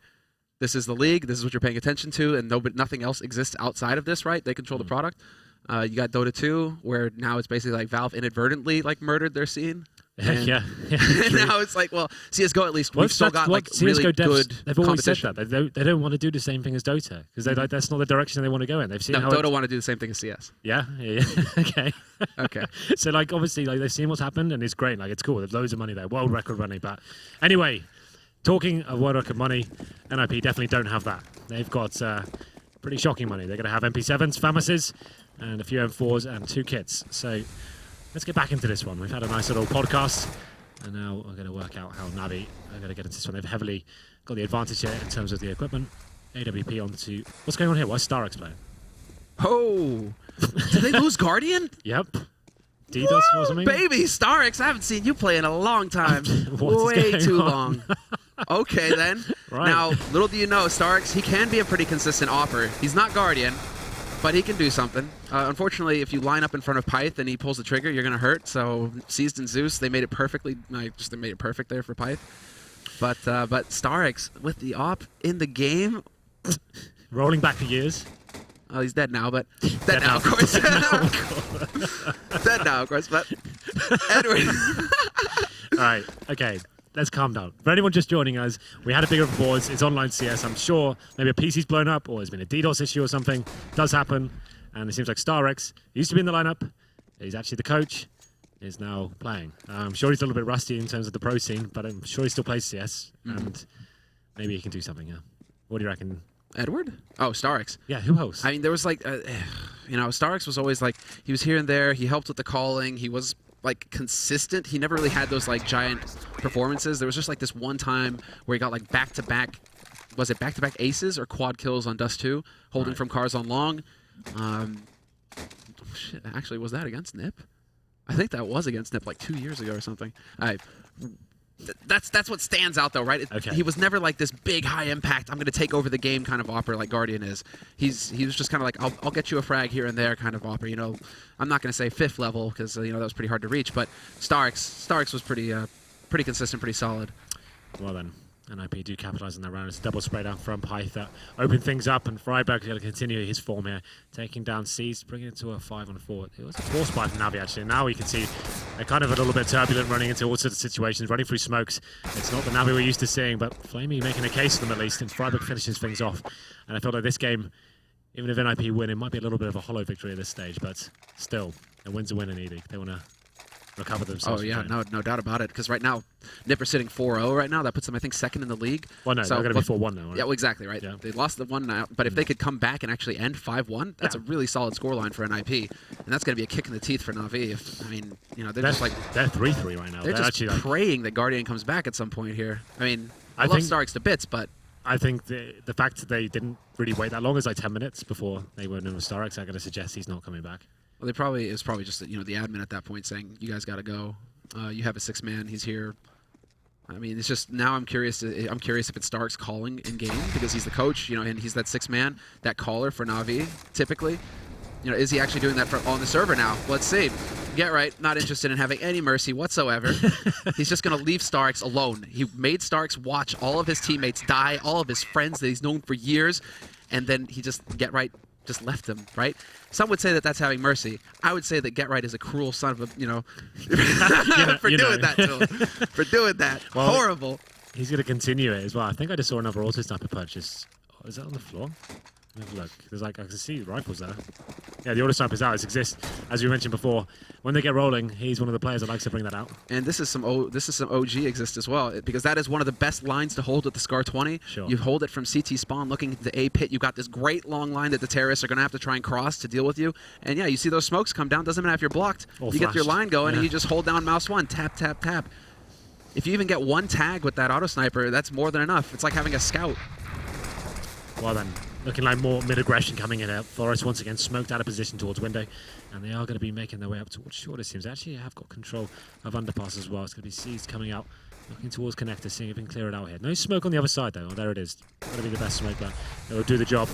this is the league, this is what you're paying attention to, and nothing else exists outside of this, right? They control the product. You got Dota 2, where now it's basically like Valve inadvertently like murdered their scene. And yeah. now it's like, well, CSGO at least we've still got like CSGO really devs, good they've always said competition. that they don't want to do the same thing as Dota because that's not the direction they want to go in. They've seen how Dota want to do the same thing as CS. Yeah. Okay. Okay. So like obviously like they've seen what's happened and it's great. Like it's cool. There's loads of money there. World record money. But anyway, talking of world record money, NiP definitely don't have that. They've got pretty shocking money. They're going to have MP7s, FAMASs, and a few M4s and 2 kits. So let's get back into this one. We've had a nice little podcast. And now we're going to work out how NaVi are going to get into this one. They've heavily got the advantage here in terms of the equipment. AWP onto... What's going on here? Why is StarX playing? Oh! Did they lose Guardian? Yep. DDoS or something? Baby, StarX, I haven't seen you play in a long time. What is Way going too on? long. Okay, then. Right. Now, little do you know, StarX, he can be a pretty consistent opper. He's not Guardian, but he can do something. Unfortunately, if you line up in front of Pyth and he pulls the trigger, you're going to hurt. So Seized and Zeus, they made it perfectly. They made it perfect there for Pyth. But StarX with the op in the game. Rolling back the years. Oh, he's dead now, but dead now, of course. Dead now, of course. But Edward. All right. Okay. Let's calm down. For anyone just joining us, we had a big boards. It's online CS. I'm sure maybe a PC's blown up or there's been a DDoS issue or something. It does happen. And it seems like StarX used to be in the lineup. He's actually the coach. Is now playing. I'm sure he's a little bit rusty in terms of the pro scene, but I'm sure he still plays CS. And maybe he can do something, yeah. What do you reckon? Edward? Oh, StarX. Yeah, who else? I mean, there was like, StarX was always like, he was here and there. He helped with the calling. He was like consistent. He never really had those like giant performances. There was just like this one time where he got like back-to-back, was it back-to-back aces or quad kills on Dust 2, holding from cars on long. Shit, actually, was that against NiP? I think that was against NiP like 2 years ago or something. That's what stands out though, right? Okay. He was never like this big high impact, I'm going to take over the game kind of opera like Guardian is. He was just kind of like, I'll get you a frag here and there kind of opera. I'm not going to say 5th level because that was pretty hard to reach, but StarX was pretty consistent, pretty solid. Well then, NiP do capitalise on that round. It's a double spray down from Pyth that open things up, and Freiberg going to continue his form here, taking down Seas, bringing it to a 5-on-4. It was a 4-spy from NaVi actually. Now we can see they're kind of a little bit turbulent, running into all sorts of situations, running through smokes. It's not the NaVi we're used to seeing, but Flamey making a case for them at least, and Freiberg finishes things off. And I feel like this game, even if NiP win, it might be a little bit of a hollow victory at this stage, but still, a win's a win in E-League. They want to recover themselves. Oh yeah, no doubt about it. Because right now, NiP are sitting 4-0 right now. That puts them, I think, second in the league. Well, no, so, they're going to be 4-1 now. Right? Yeah, well, exactly, right. Yeah. They lost the one now, but if they could come back and actually end 5-1, that's a really solid scoreline for NiP, and that's going to be a kick in the teeth for NaVi. If, I mean, you know, they're just like they're 3-3 right now. They're just actually praying that Guardian comes back at some point here. I mean, I love Starks to bits, but I think the fact that they didn't really wait that long, is like 10 minutes before they went in with Starks, I'm going to suggest he's not coming back. Well, it was probably just the admin at that point saying, "You guys got to go. You have a 6-man. He's here." I mean, it's just now I'm curious if it's Starks calling in game because he's the coach, and he's that 6-man, that caller for NaVi typically. Is he actually doing that on the server now? Let's see. Get right, not interested in having any mercy whatsoever. He's just going to leave Starks alone. He made Starks watch all of his teammates die, all of his friends that he's known for years, and then he just just left him, right? Some would say that that's having mercy. I would say that Get Right is a cruel son of a, for doing that to him. For doing that. Well, horrible. He's going to continue it as well. I think I just saw another auto sniper purchase. Oh, is that on the floor? Have a look. There's I can see rifles there. Yeah, the auto snipers out. It exists. As we mentioned before, when they get rolling, he's one of the players that likes to bring that out. And this is some OG exist as well, because that is one of the best lines to hold with the Scar 20. Sure. You hold it from CT spawn, looking at the A pit. You've got this great long line that the terrorists are going to have to try and cross to deal with you. And yeah, you see those smokes come down. Doesn't matter if you're blocked. You get your line going, and you just hold down mouse 1, tap, tap, tap. If you even get one tag with that auto sniper, that's more than enough. It's like having a scout. Well then, looking like more mid-aggression coming in out. Forest once again smoked out of position towards window, and they are going to be making their way up towards short. It seems actually have got control of underpass as well. It's going to be Seized coming out, looking towards connector, seeing if he can clear it out here. No smoke on the other side though. Oh, there it is. Got to be the best smoke, but it will do the job.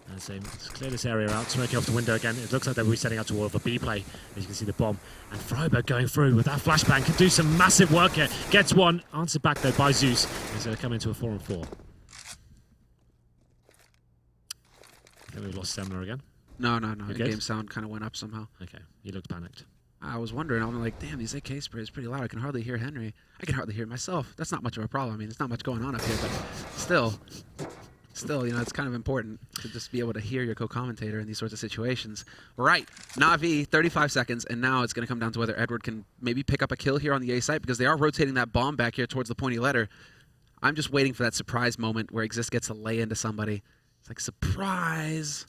And so let's clear this area out, smoking off the window again. It looks like they're resetting out toward a B play. As you can see the bomb. And Freiberg going through with that flashbang can do some massive work here. Gets one, answered back though by Zeus. And so they come into a 4-on-4. I think we've lost Seminar again. No. The game sound kind of went up somehow. Okay, you looked panicked. I was wondering. I'm like, damn, these AK spray is pretty loud. I can hardly hear Henry. I can hardly hear myself. That's not much of a problem. I mean, there's not much going on up here, but still, it's kind of important to just be able to hear your co-commentator in these sorts of situations. Right, NaVi, 35 seconds, and now it's going to come down to whether Edward can maybe pick up a kill here on the A site, because they are rotating that bomb back here towards the pointy letter. I'm just waiting for that surprise moment where Exist gets to lay into somebody. It's like, surprise.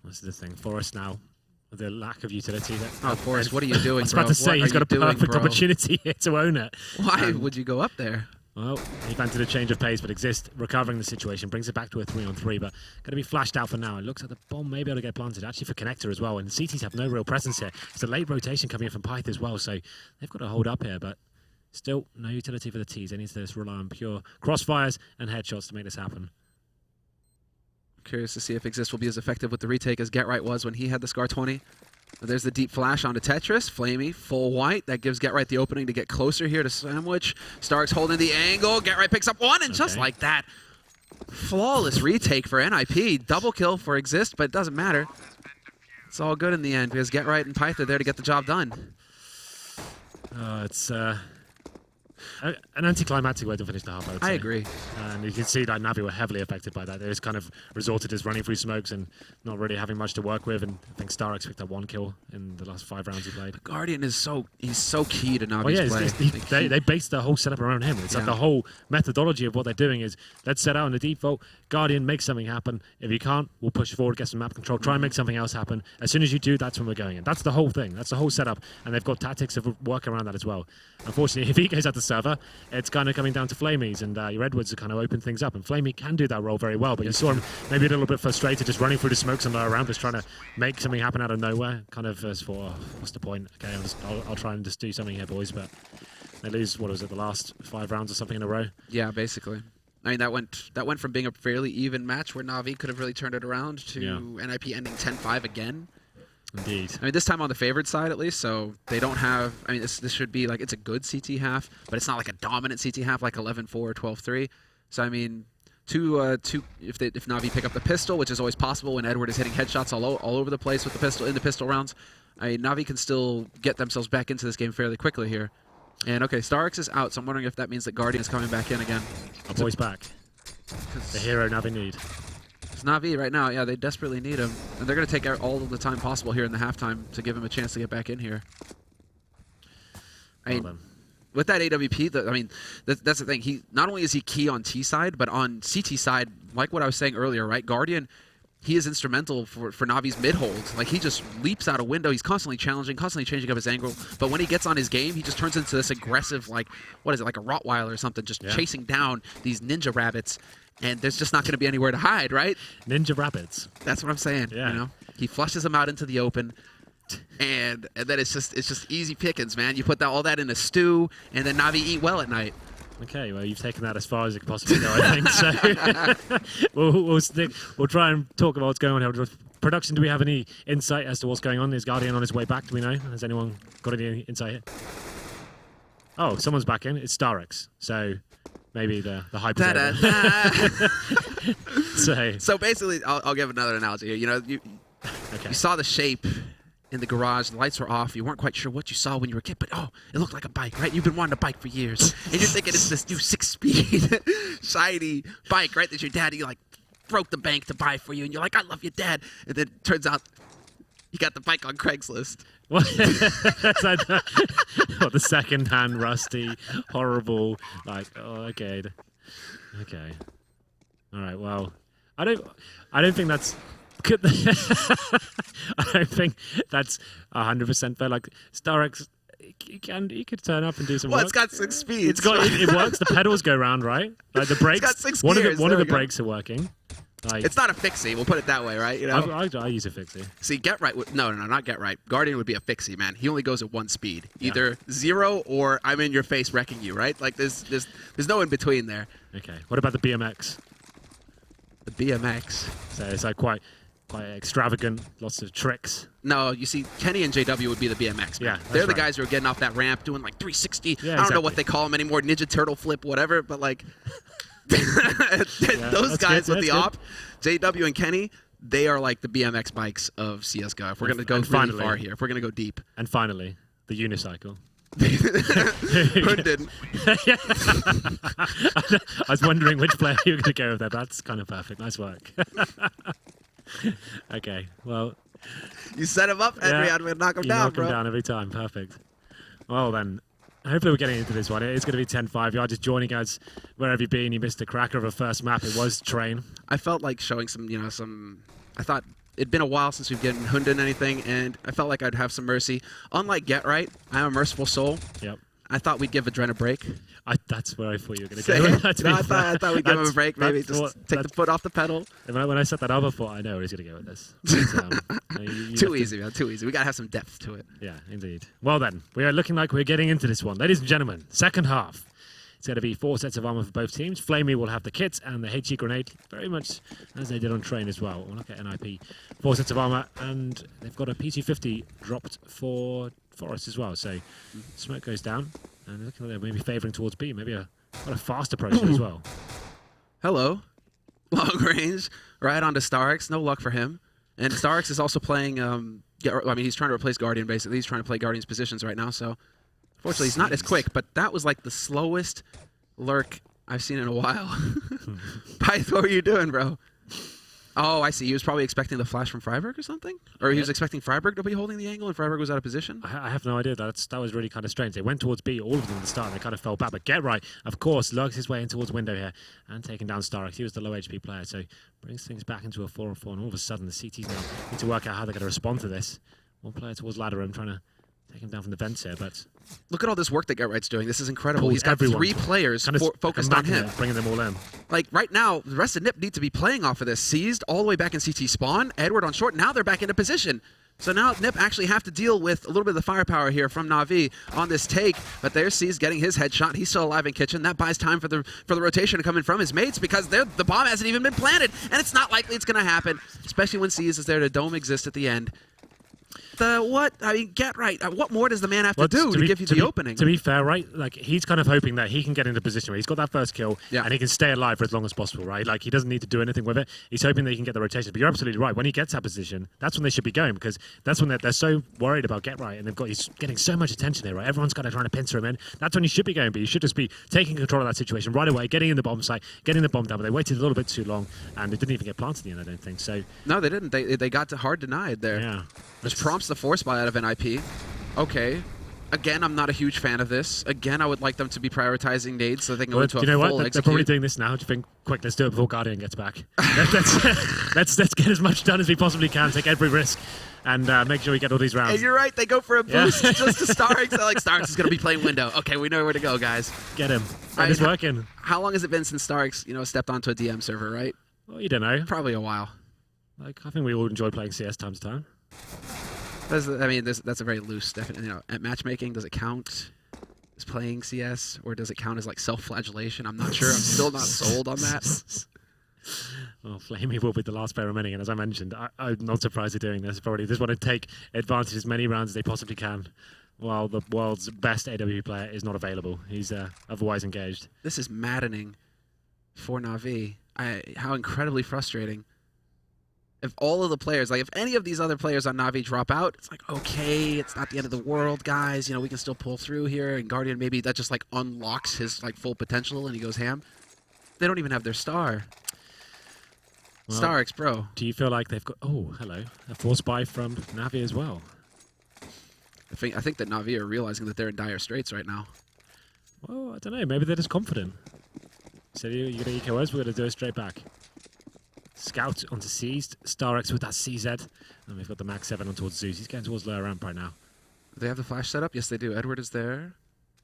This is the thing. Forest now, the lack of utility. Forest, what are you doing, I was about to say, he's got a perfect opportunity here to own it. Why would you go up there? Well, he fancied a change of pace, but Exist recovering the situation, brings it back to a 3-on-3, but going to be flashed out for now. It looks like the bomb may be able to get planted, actually for Connector as well, and CTs have no real presence here. It's a late rotation coming in from Pyth as well, so they've got to hold up here, but still no utility for the Ts. They need to just rely on pure crossfires and headshots to make this happen. Curious to see if Exist will be as effective with the retake as Get Right was when he had the Scar 20. There's the deep flash onto Tetris. Flamey, full white. That gives Get Right the opening to get closer here to Sandwich. Starks holding the angle. Get Right picks up one, and just like that, flawless retake for NiP. Double kill for Exist, but it doesn't matter. It's all good in the end because Get Right and Pyth are there to get the job done. It's an anticlimactic way to finish the half, I would say. I agree. And you can see that NaVi were heavily affected by that. They just kind of resorted as running through smokes and not really having much to work with. And I think Starx picked up 1 kill in the last 5 rounds he played. But Guardian is he's so key to NaVi's play. They based their whole setup around him. It's like the whole methodology of what they're doing is, let's set out on the default, Guardian, make something happen. If you can't, we'll push forward, get some map control, try and make something else happen. As soon as you do, that's when we're going in. That's the whole thing. That's the whole setup. And they've got tactics of work around that as well. Unfortunately, if he goes at the server, it's kind of coming down to Flamies, and your Edwards to kind of open things up. And Flamey can do that role very well, but you saw him maybe a little bit frustrated, just running through the smokes and around, just trying to make something happen out of nowhere. Kind of as for, what's the point? Okay, I'll try and just do something here, boys. But they lose, what was it, the last 5 rounds or something in a row? Yeah, basically. I mean, that went from being a fairly even match where NaVi could have really turned it around to NiP ending 10-5 again. Indeed. I mean, this time on the favored side at least, so they don't have. I mean, this should be like it's a good CT half, but it's not like a dominant CT half like 11-4 or 12-3. So I mean, if NaVi pick up the pistol, which is always possible when Edward is hitting headshots all over the place with the pistol in the pistol rounds, I mean, NaVi can still get themselves back into this game fairly quickly here. And okay, StarX is out, so I'm wondering if that means that Guardian is coming back in again. Our boy's back. The hero NaVi need. It's NaVi right now, yeah, they desperately need him. And they're going to take all of the time possible here in the halftime to give him a chance to get back in here. I mean, with that AWP, that's the thing. He not only is he key on T side, but on CT side, like what I was saying earlier, right? Guardian, he is instrumental for NaVi's mid hold. Like, he just leaps out a window. He's constantly challenging, constantly changing up his angle. But when he gets on his game, he just turns into this aggressive, like, what is it, like a Rottweiler or something, just chasing down these ninja rabbits. And there's just not going to be anywhere to hide, right? Ninja rabbits. That's what I'm saying. Yeah. You know, he flushes them out into the open, and then it's just easy pickings, man. You put all that in a stew, and then NaVi eat well at night. Okay, well, you've taken that as far as it could possibly go, I think. So we'll try and talk about what's going on here. Production, do we have any insight as to what's going on? Is Guardian on his way back? Do we know? Has anyone got any insight here? Oh, someone's back in. It's StarX. So maybe the hype is over. So basically, I'll give another analogy here. You know, you saw the shape in the garage, the lights were off, you weren't quite sure what you saw when you were a kid, but oh, it looked like a bike, right? You've been wanting a bike for years, and you're thinking it's this new 6-speed, shiny bike, right, that your daddy, like, broke the bank to buy for you, and you're like, I love you, Dad, and then it turns out you got the bike on Craigslist. What? The second-hand, rusty, horrible, like, oh, okay. Okay. All right, well, I don't think that's... I don't think that's 100% fair. Like, StarX, he could turn up and do some work. It's got 6 speeds. It works. The pedals go round, right? Like the brakes. It's got 6 one gears. One of the brakes are working. Like, it's not a fixie. We'll put it that way, right? You know. I use a fixie. See, Get Right. No, not Get Right. Guardian would be a fixie, man. He only goes at 1 speed, either 0 or I'm in your face wrecking you, right? Like there's no in between there. Okay. What about the BMX? The BMX. So it's like quite extravagant, lots of tricks. No, you see, Kenny and JW would be the BMX, man. Yeah, They're the guys who are getting off that ramp, doing like 360. Yeah, I don't know what they call them anymore, Ninja Turtle Flip, whatever, but like those guys with the op, JW and Kenny, they are like the BMX bikes of CSGO. If we're going to go really far here, if we're going to go deep. And finally, the unicycle. Who didn't? I was wondering which player you were going to go with there. That's kind of perfect. Nice work. Okay, well... You set him up, Henry. I'm going to knock him down, bro. Knock him down every time. Perfect. Well, then, hopefully we're getting into this one. It is going to be 10-5. You are just joining us wherever you've been. You missed a cracker of a first map. It was Train. I felt like showing some... I thought it'd been a while since we've gotten Hundun anything, and I felt like I'd have some mercy. Unlike Get Right, I'm a merciful soul. Yep. I thought we'd give Adren a break. That's where I thought you were going to go. I thought we'd give him a break, maybe just take the foot off the pedal. When I set that up, I thought, I know where he's going to go with this. But, too easy, man. Too easy. We got to have some depth to it. Yeah, indeed. Well then, we are looking like we're getting into this one. Ladies and gentlemen, second half. It's going to be 4 sets of armor for both teams. Flamey will have the kits and the HE grenade, very much as they did on Train as well. We'll look at NiP. 4 sets of armor, and they've got a PT50 dropped for Forest as well. So smoke goes down, and looking like they're maybe favouring towards B. Maybe a fast approach as well. Hello. Long range, right onto StarX. No luck for him. And StarX is also playing, he's trying to replace Guardian, basically. He's trying to play Guardian's positions right now, so... Fortunately, he's not as quick, but that was like the slowest lurk I've seen in a while. Pyth, what were you doing, bro? Oh, I see. He was probably expecting the flash from Freiburg or something? Or he was expecting Freiburg to be holding the angle and Freiburg was out of position? I have no idea. That was really kind of strange. They went towards B, all of them at the start, and they kind of fell back. But Get Right, of course, lugs his way in towards window here and taking down StarX. He was the low HP player, so brings things back into a 4-on-4, and all of a sudden the CTs now need to work out how they're going to respond to this. One player towards ladder room trying to take him down from the vents here, but... Look at all this work that Get Right's doing. This is incredible. He's got 3 players focused on him. Bringing them all in. Like, right now, the rest of NiP need to be playing off of this. Seized all the way back in CT spawn. Edward on short. Now they're back into position. So now NiP actually have to deal with a little bit of the firepower here from NaVi on this take. But there's Seized getting his headshot. He's still alive in kitchen. That buys time for the rotation to come in from his mates because the bomb hasn't even been planted. And it's not likely it's going to happen, especially when Seized is there to dome exist at the end. what? I mean, get right. What more does the man have to do to give you the opening? To be fair, right? Like, he's kind of hoping that he can get into a position where he's got that first kill and he can stay alive for as long as possible, right? Like, he doesn't need to do anything with it. He's hoping that he can get the rotation. But you're absolutely right. When he gets that position, that's when they should be going, because that's when they're so worried about get right, and he's getting so much attention here, right? Everyone's kind of trying to pincer him in. That's when you should be going, but you should just be taking control of that situation right away, getting in the bomb site, getting the bomb down. But they waited a little bit too long, and it didn't even get planted in the end, I don't think. So no, they didn't. They got hard denied there. Yeah. Which prompts the force buy out of NiP. Okay. Again, I'm not a huge fan of this. Again, I would like them to be prioritizing nades so they can go into a full execute. They're probably doing this now. Do you think, quick, let's do it before Guardian gets back. let's get as much done as we possibly can, take every risk, and make sure we get all these rounds. And you're right, they go for a boost just to Starix. They're like, Starix is going to be playing window. Okay, we know where to go, guys. Get him. And it's working. How long has it been since Starix, stepped onto a DM server, right? Well, you don't know. Probably a while. Like, I think we all enjoy playing CS time to time. That's a very loose definition. At matchmaking, does it count as playing CS, or does it count as like self-flagellation? I'm not sure. I'm still not sold on that. Well, Flamey will be the last player remaining, and as I mentioned, I'm not surprised they're doing this. Probably just want to take advantage as many rounds as they possibly can, while the world's best AW player is not available. He's otherwise engaged. This is maddening for NaVi. How incredibly frustrating. If all of the players, like if any of these other players on NaVi drop out, it's like, okay, it's not the end of the world, guys. We can still pull through here. And Guardian, maybe that just like unlocks his like full potential and he goes ham. They don't even have their star. Well, Starix, bro. Do you feel like they've got, oh, hello, a force buy from NaVi as well? I think that NaVi are realizing that they're in dire straits right now. Well, I don't know. Maybe they're just confident. So you're going to eco us, we're going to do it straight back. Scout onto Seized, Starix with that CZ, and we've got the Max 7 on towards Zeus. He's getting towards lower ramp right now. Do they have the flash setup? Yes, they do. Edward is there,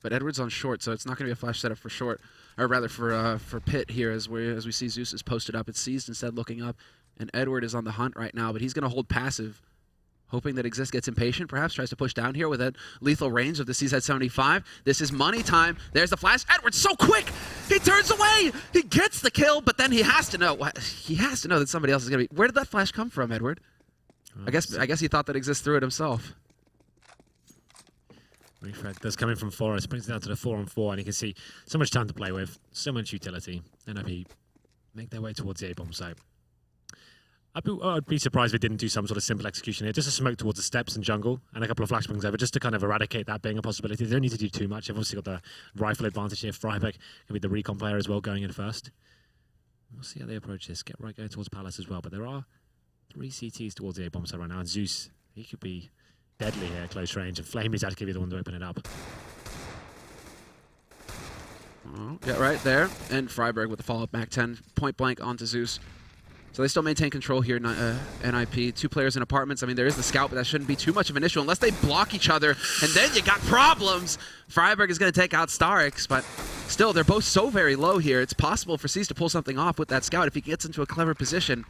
but Edward's on short, so it's not going to be a flash setup for short, or rather for Pit here, as we see Zeus is posted up. It's Seized instead looking up, and Edward is on the hunt right now, but he's going to hold passive, hoping that Exist gets impatient, perhaps tries to push down here with that lethal range of the CZ-75. This is money time. There's the flash. Edward's so quick! He turns away! He gets the kill, but then he has to know that somebody else is going to be... Where did that flash come from, Edward? I guess he thought that Exist threw it himself. Refrag does come in from Forest, brings it down to the 4-on-4, and you can see so much time to play with, so much utility. NiP make their way towards the A-bomb site. I'd be surprised if they didn't do some sort of simple execution here. Just a smoke towards the steps and jungle and a couple of flashbangs over just to kind of eradicate that being a possibility. They don't need to do too much. They've obviously got the rifle advantage here. Freiberg can be the recon player as well going in first. We'll see how they approach this. Get right going towards Palace as well. But there are 3 CTs towards the A-bomb side right now. And Zeus, he could be deadly here at close range. And Flamey's had to be the one to open it up. Oh, yeah, right there. And Freiberg with the follow-up Mac 10. Point blank onto Zeus. So they still maintain control here, NiP. 2 players in apartments. I mean, there is the scout, but that shouldn't be too much of an issue unless they block each other, and then you got problems. Freiberg is going to take out Starix, but still, they're both so very low here. It's possible for Cease to pull something off with that scout if he gets into a clever position.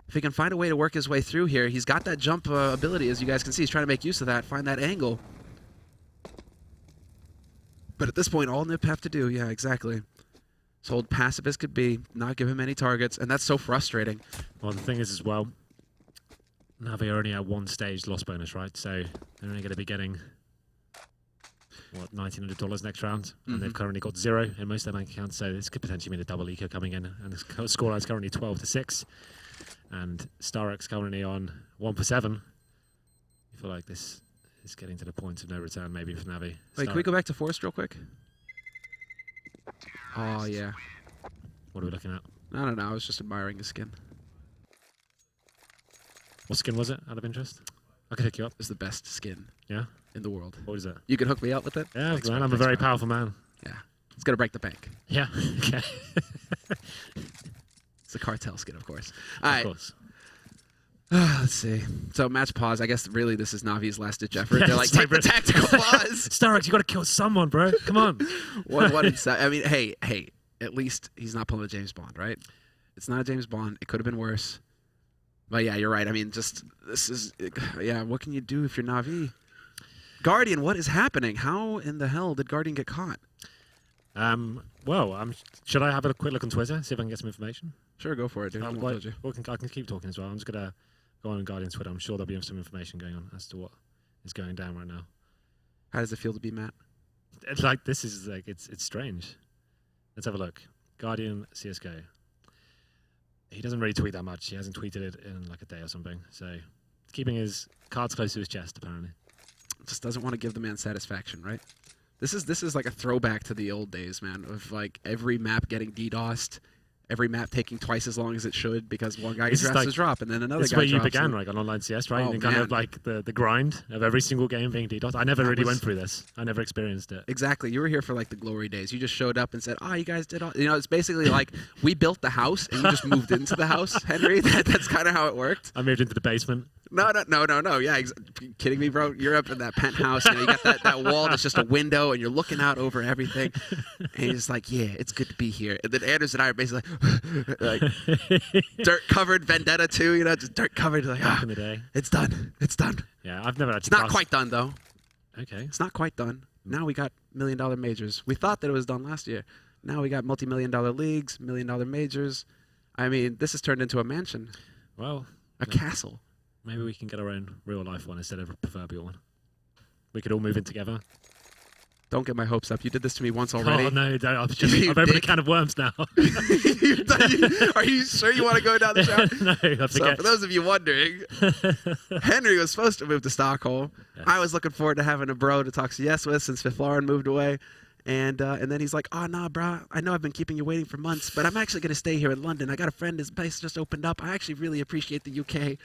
If he can find a way to work his way through here, he's got that jump ability, as you guys can see. He's trying to make use of that, find that angle. But at this point, all NiP have to do, yeah, exactly. So hold passive as could be, not give him any targets, and that's so frustrating. Well, the thing is as well, NaVi are only at 1 stage loss bonus, right? So they're only going to be getting, what, $1,900 next round? And they've currently got 0 in most of their bank accounts, so this could potentially mean a double eco coming in. And the scoreline is currently 12-6. And Starix currently on 1 for 7. I feel like this is getting to the point of no return maybe for NaVi. Wait, can we go back to Forest real quick? Oh, yeah. What are we looking at? I don't know. I was just admiring his skin. What skin was it, out of interest? I could hook you up. It's the best skin in the world. What is it? You can hook me up with it? Yeah, thanks, man. I'm a very powerful man. Yeah. It's going to break the bank. Yeah. Okay. It's a cartel skin, of course. All right. Of course. Let's see. So match pause. I guess really this is NaVi's last ditch effort. Yeah, they're like, take the tactical pause. Starix, you got to kill someone, bro. Come on. What is that? I mean, hey. At least he's not pulling a James Bond, right? It's not a James Bond. It could have been worse. But yeah, you're right. I mean, just this is what can you do if you're NaVi? Guardian, what is happening? How in the hell did Guardian get caught? Well, should I have a quick look on Twitter, see if I can get some information? Sure, go for it, dude. I can keep talking as well. I'm just gonna Go on Guardian's Twitter. I'm sure there'll be some information going on as to what is going down right now. How does it feel to be Matt? It's like this is like it's strange. Let's have a look. Guardian CS:GO. He doesn't really tweet that much. He hasn't tweeted it in like a day or something. So keeping his cards close to his chest, apparently. Just doesn't want to give the man satisfaction, right? This is like a throwback to the old days, man, of like every map getting DDoSed, every map taking twice as long as it should because one guy gets like, a drop and then another this guy is where drops. you began, like on online CS, right? Oh, and kind man. of like the grind of every single game being DDoS. I never That really was- went through this. I never experienced it. Exactly. You were here for like the glory days. You just showed up and said, "Oh, you guys did all." You know, it's basically like we built the house and you just moved into the house, Henry. That's kind of how it worked. I moved into the basement. No. Yeah, kidding me, bro? You're up in that penthouse. You know, you got that wall that's just a window, and you're looking out over everything. And you're just like, yeah, it's good to be here. And then Anders and I are basically like dirt covered Vendetta 2. You know, just dirt covered. Like, Back in the day. it's done. It's done. Yeah, I've never actually. It's not passed- quite done though. Okay. It's not quite done. Now we got $1 million majors. We thought that it was done last year. Now we got multi-million-dollar leagues, $1 million majors. I mean, this has turned into a mansion, Well, a castle. maybe we can get our own real life one instead of a proverbial one. We could all move in together. Don't get my hopes up. You did this to me once already. Oh no, I've You opened a dick. can of worms now. Are you sure you want to go down the route? No, I So forget. for those of you wondering, Henry was supposed to move to Stockholm. Yes. I was looking forward to having a bro to talk CS with since Fifth Lauren moved away. And then he's like, "Oh, nah, bro. I know I've been keeping you waiting for months, but I'm actually going to stay here in London. I got a friend. His place just opened up. I actually really appreciate the UK."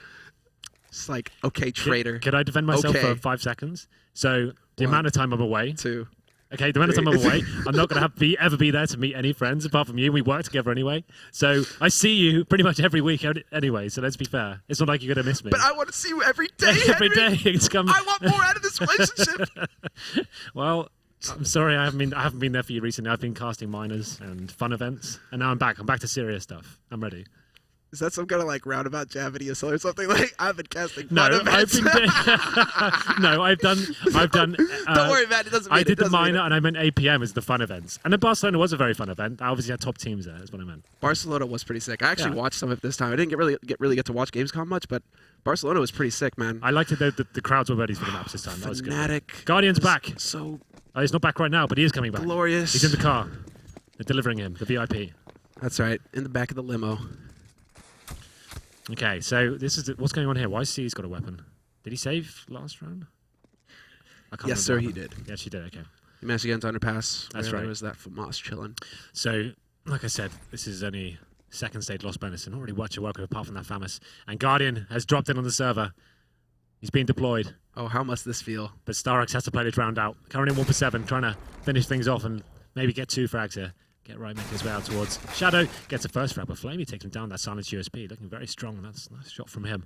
It's like, okay, traitor. Could I defend myself Okay. for 5 seconds? So the 1, amount of time I'm away. 2. Okay, the amount of time I'm away, I'm not going to ever be there to meet any friends apart from you. We work together anyway. So I see you pretty much every week anyway, so let's be fair. It's not like you're going to miss me. But I want to see you every day, Every Henry. day. It's come. I want more out of this relationship. Well, I'm sorry I haven't been there for you recently. I've been casting minors and fun events, and now I'm back. I'm back to serious stuff. I'm ready. Is that some kind of like roundabout jab at ESL or something? Like I've been casting No, fun I've events. been no, I've done. Don't worry, man. It doesn't mean I did it the doesn't mean minor, it. and I meant APM as the fun events. And then Barcelona was a very fun event. I obviously had top teams there. That's what I meant. Barcelona was pretty sick. I actually Yeah. watched some of it this time. I didn't really get to watch Gamescom much, but Barcelona was pretty sick, man. I liked it though. The crowds were ready for the maps this time. That was good. Fanatic. Guardian's back. So Oh, he's not back right now, but he is coming back. glorious. He's in the car. They're delivering him, the VIP. That's right. In the back of the limo. Okay, so this is what's going on here. YC's got a weapon. Did he save last round? I can't Yes, sir, remember. he did. Yes, he did. Okay. He managed to get into underpass. That's where right. There was that Moss chilling. So, like I said, this is only second stage lost bonus, and not really much to work with apart from that Famous. And Guardian has dropped in on the server. He's being deployed, Oh, how must this feel? but Starx has to play this round out. Currently 1 for 7, trying to finish things off and maybe get 2 frags here. Get right, making his way out towards Shadow. Gets a first frag, but Flamey takes him down. That silence USP, looking very strong. That's a nice shot from him.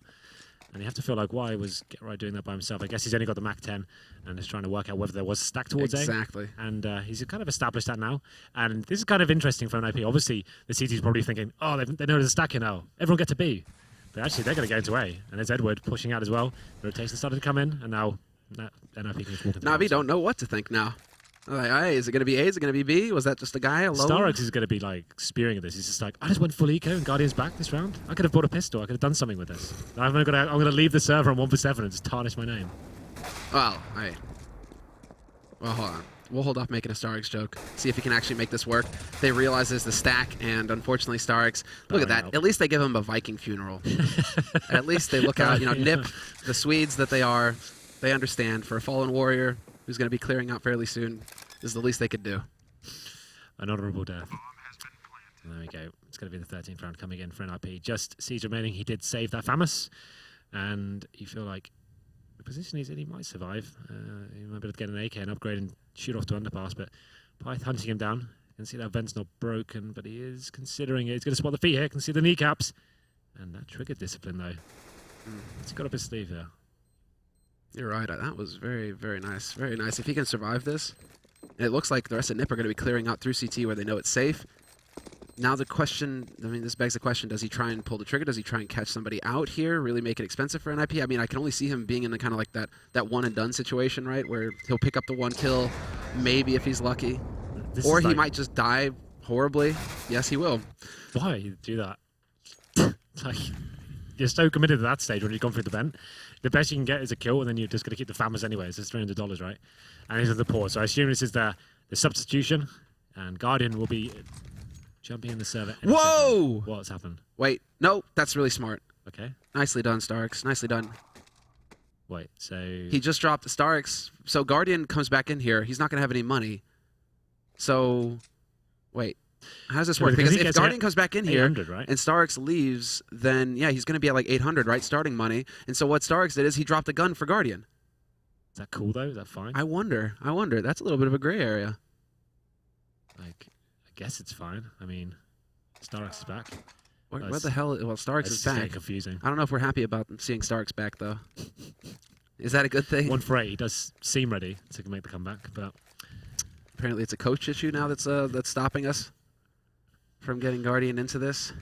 And you have to feel like why was Get Right doing that by himself? I guess he's only got the Mac 10 and is trying to work out whether there was a stack towards A. Exactly. And he's kind of established that now. And this is kind of interesting for an IP. Obviously, the CT's probably thinking, oh, they know there's a stack here now. Everyone get to B. But actually, they're going to go into A. And there's Edward pushing out as well. The rotation started to come in, and now NiP can just walk into NaVi the don't know what to think now. They're like, hey, is it going to be A? Is it going to be B? Was that just a guy alone? Starx is going to be like spewing at this. He's just like, I just went full eco and Guardian's back this round. I could have bought a pistol. I could have done something with this. I'm going to leave the server on 1 for 7 and just tarnish my name. Well, hold on. We'll hold off making a Starx joke. See if he can actually make this work. They realize there's the stack, and unfortunately, Starx. Look at that. Help. At least they give him a Viking funeral. At least they look out. You know, NiP, the Swedes that they are, they understand. For a fallen warrior who's going to be clearing out fairly soon, this is the least they could do. An honourable death. There we go. It's going to be the 13th round coming in for NiP. Just Siege remaining. He did save that Famous, and you feel like the position he's in, he might survive. He might be able to get an AK and upgrade and shoot off to underpass, but Pyth hunting him down. You can see that vent's not broken, but he is considering it. He's going to spot the feet here. Can see the kneecaps. And that triggered discipline, though. He's got up his sleeve here. You're right. That was very, very nice. Very nice. If he can survive this, it looks like the rest of NiP are going to be clearing out through CT where they know it's safe. Now the question, I mean, this begs the question, does he try and pull the trigger? Does he try and catch somebody out here, really make it expensive for NiP? I mean, I can only see him being in the kind of like that one and done situation, right? Where he'll pick up the 1 kill, maybe if he's lucky. Or he might just die horribly. Yes, he will. Why do that? Like, you're so committed to that stage when you've gone through the vent. The best you can get is a kill, and then you're just going to keep the FAMAs anyway. It's $300, right? And these are the port. So I assume this is the substitution, and Guardian will be jumping in the server. Whoa! What's happened? Wait, no, that's really smart. Okay. Nicely done, Starks. Nicely done. Wait, so... He just dropped the Starks. So Guardian comes back in here. He's not going to have any money. So, wait. How does this work? Because if Guardian comes back in here right? and Starks leaves, then, yeah, he's going to be at like 800, right? Starting money. And so what Starks did is he dropped a gun for Guardian. Is that cool, though? Is that fine? I wonder. That's a little bit of a gray area. Like, I guess it's fine. I mean, Starks is back. What the hell? Well, Starks is back. Confusing. I don't know if we're happy about seeing Starks back, though. Is that a good thing? 1 for 8. He does seem ready to make the comeback, but apparently it's a coach issue now that's stopping us from getting Guardian into this.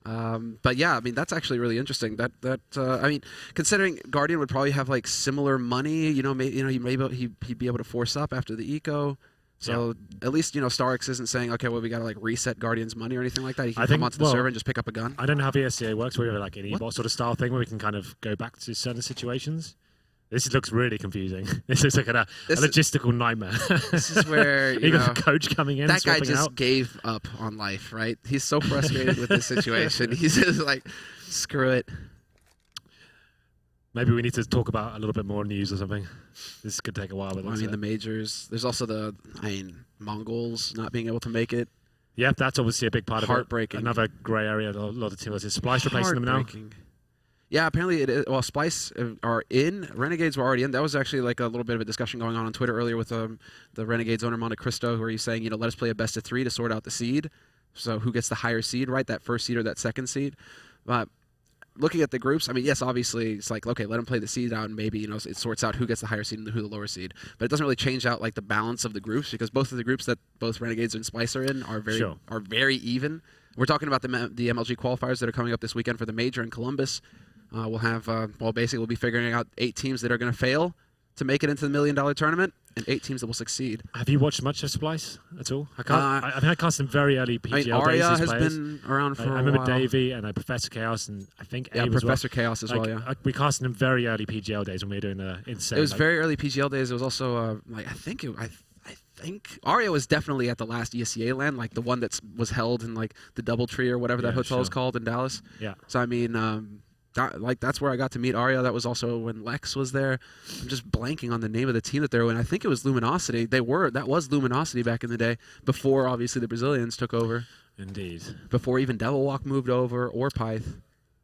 But yeah, I mean that's actually really interesting. I mean, considering Guardian would probably have like similar money, he'd be able to force up after the eco. So at least Starks isn't saying, okay, well we got to like reset Guardian's money or anything like that. He can come onto the server and just pick up a gun. I don't know how VSCA works. We have like an e-bot sort of style thing where we can kind of go back to certain situations. This looks really confusing. This looks like a logistical nightmare. This is where you got a coach coming in. That guy just out. gave up on life, right? He's so frustrated with this situation. He's just like, screw it. Maybe we need to talk about a little bit more news or something. This could take a while. But I mean, the majors. There's also Mongols not being able to make it. Yeah, that's obviously a big part of it. Heartbreaking. Another grey area. A lot of teams. Is Splice replacing them now? Yeah, apparently it is. Well, Splice are in. Renegades were already in. That was actually like a little bit of a discussion going on Twitter earlier with the Renegades owner Monte Cristo, where he's saying, let us play a best of 3 to sort out the seed. So who gets the higher seed, right? That first seed or that second seed. But looking at the groups, I mean, yes, obviously it's like, okay, let them play the seed out, and maybe it sorts out who gets the higher seed and who the lower seed. But it doesn't really change out like the balance of the groups, because both of the groups that both Renegades and Splice are in are very even. We're talking about the MLG qualifiers that are coming up this weekend for the major in Columbus. We'll have, basically we'll be figuring out 8 teams that are going to fail to make it into the $1 million tournament, and 8 teams that will succeed. Have you watched much of Splice at all? I cast them very early PGL days. Arya has been around for a while. I remember Davey and Professor Chaos, and I think Abe Professor Chaos as well. Yeah, we cast them very early PGL days when we were doing the insane. It was very early PGL days. It was also I think Arya was definitely at the last ESCA LAN, like the one that was held in like the DoubleTree or whatever that hotel is called in Dallas. Yeah. So I mean. That's where I got to meet Arya. That was also when Lex was there. I'm just blanking on the name of the team that they were in. I think it was Luminosity. That was Luminosity back in the day, before obviously the Brazilians took over. Indeed. Before even Devil Walk moved over or Pyth.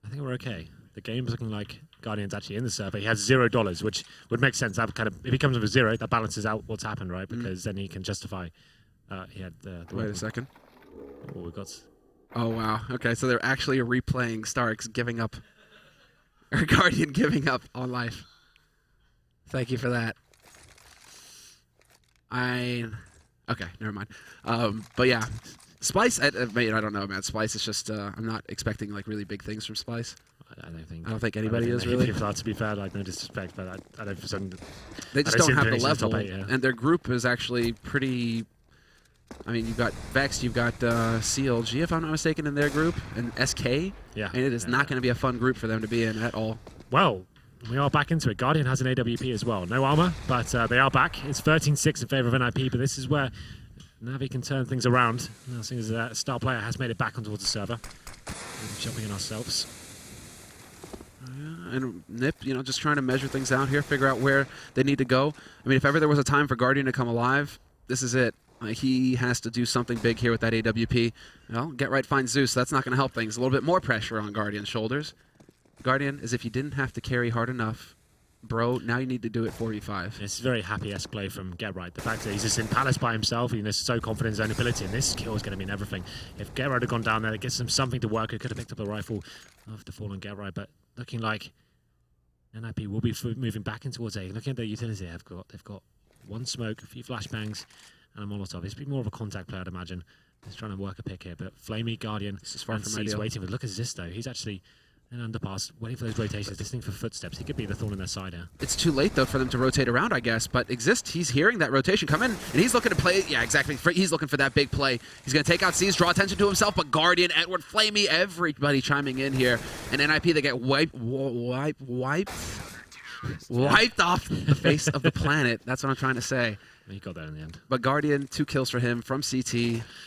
I think we're okay. The game's looking like Guardian's actually in the server. He has $0, which would make sense. That kind of, if he comes with 0, that balances out what's happened, right? Because then he can justify. He had the wait a second. Oh, we got. Oh wow. Okay, so they're actually replaying Starks giving up. Or Guardian giving up on life. Thank you for that. Okay, never mind. But yeah, Splice. I don't know, man. Splice is just. I'm not expecting like really big things from Splice. I don't think anybody is really. To be fair, like no disrespect, but I don't. They just don't have the level, and their group is actually pretty. I mean, you've got Vex, you've got CLG, if I'm not mistaken, in their group, and SK. Yeah. And it is not going to be a fun group for them to be in at all. Well, we are back into it. Guardian has an AWP as well. No armor, but they are back. It's 13-6 in favor of NiP, but this is where NaVi can turn things around. Now, seeing as a star player has made it back onto the server. We're jumping in ourselves. And NiP, just trying to measure things out here, figure out where they need to go. I mean, if ever there was a time for Guardian to come alive, this is it. He has to do something big here with that AWP. Well, Get Right finds Zeus. That's not going to help things. A little bit more pressure on Guardian's shoulders. Guardian, as if you didn't have to carry hard enough, bro, now you need to do it 4v5. It's a very happy-esque play from Get Right. The fact that he's just in Palace by himself, he's so confident in his own ability, and this kill is going to mean everything. If Get Right had gone down there, it gives him something to work. He could have picked up the rifle after falling Get Right, but looking like NiP will be moving back in towards A. Looking at their utility, they've got one smoke, a few flashbangs, and a Molotov. He's been more of a contact player, I'd imagine. He's trying to work a pick here, but Flamey, Guardian, this is far from ideal. Waiting. But look at Zisto. He's actually And underpass, waiting for those rotations, listening for footsteps. He could be the thorn in their side here. It's too late, though, for them to rotate around, I guess. But Exist, he's hearing that rotation come in, and he's looking to play. Yeah, exactly. He's looking for that big play. He's going to take out C's, draw attention to himself, but Guardian, Edward, Flamey, everybody chiming in here. And NiP, they get wiped off the face of the planet. That's what I'm trying to say. He got there in the end. But Guardian, 2 kills for him from CT.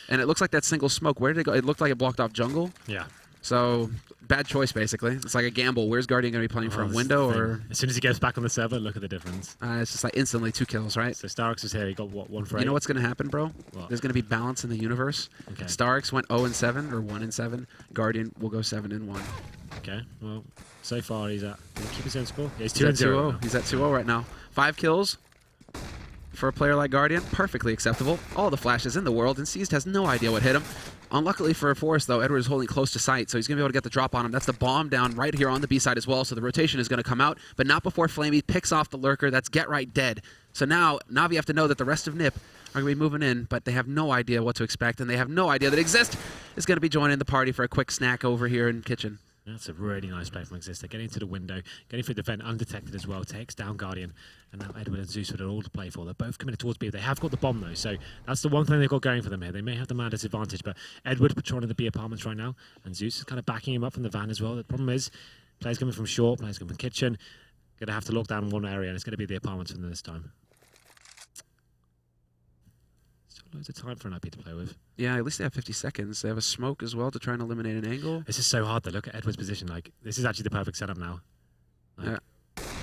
And it looks like that single smoke. Where did it go? It looked like it blocked off jungle. Yeah. So, bad choice, basically. It's like a gamble. Where's Guardian going to be playing from? Window or... As soon as he gets back on the server, look at the difference. It's just like instantly 2 kills, right? So Starix is here. He got, what, 1 for 8? You know what's going to happen, bro? What? There's going to be balance in the universe. Okay. Starix went 0-7 or 1-7. Guardian will go 7-1. Okay, well, so far he's at... Did he keep his own score? Yeah, he's He's at 2-0. 2-0. He's at 2-0 right now. 5 kills for a player like Guardian. Perfectly acceptable. All the flashes in the world, and Seized has no idea what hit him. Unluckily for Forrest, though, Edward is holding close to sight, so he's going to be able to get the drop on him. That's the bomb down right here on the B side as well, so the rotation is going to come out, but not before Flamey picks off the lurker. That's Get Right dead. So now, NaVi have to know that the rest of NiP are going to be moving in, but they have no idea what to expect, and they have no idea that Exist is going to be joining the party for a quick snack over here in kitchen. That's a really nice play from Exist. They're getting into the window, getting through the vent undetected as well, takes down Guardian, and now Edward and Zeus would have all to play for. They're both committed towards B. They have got the bomb though, so that's the one thing they've got going for them here. They may have the man disadvantage, but Edward patrolling the B apartments right now, and Zeus is kind of backing him up from the van as well. The problem is, players coming from short, players coming from kitchen, going to have to lock down one area, and it's going to be the apartments for them this time. Loads of time for an NiP to play with. Yeah, at least they have 50 seconds. They have a smoke as well to try and eliminate an angle. This is so hard to look at Edward's position. Like, this is actually the perfect setup now. Like, yeah.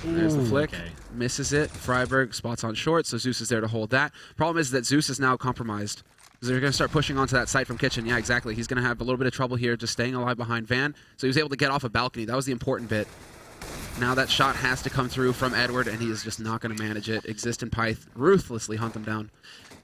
There's the flick. Okay. Misses it. Freiberg spots on short, so Zeus is there to hold that. Problem is that Zeus is now compromised. They're going to start pushing onto that site from kitchen. Yeah, exactly. He's going to have a little bit of trouble here just staying alive behind Van. So he was able to get off a balcony. That was the important bit. Now that shot has to come through from Edward, and he is just not going to manage it. Exist and Pyth ruthlessly hunt them down.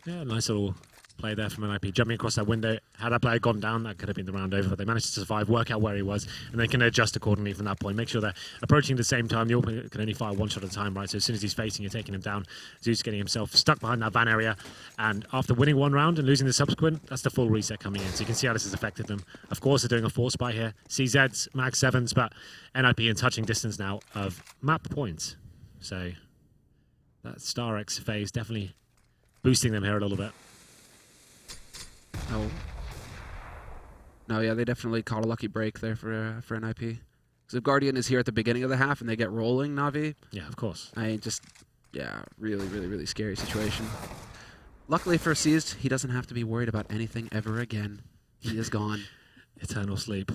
Yeah, nice little play there from NiP. Jumping across that window. Had that player gone down, that could have been the round over, but they managed to survive, work out where he was, and they can adjust accordingly from that point. Make sure they're approaching at the same time. The opponent can only fire 1 shot at a time, right? So as soon as he's facing, you're taking him down. Zeus getting himself stuck behind that van area, and after winning 1 round and losing the subsequent, that's the full reset coming in. So you can see how this has affected them. Of course, they're doing a force buy here. CZs, max 7s, but NiP in touching distance now of map points. So that Star X phase definitely boosting them here a little bit. Oh. No, yeah, they definitely caught a lucky break there for NiP. Because if Guardian is here at the beginning of the half and they get rolling, NaVi, Yeah, of course. yeah, really, really, really scary situation. Luckily for Seized, he doesn't have to be worried about anything ever again. He is gone. Eternal sleep.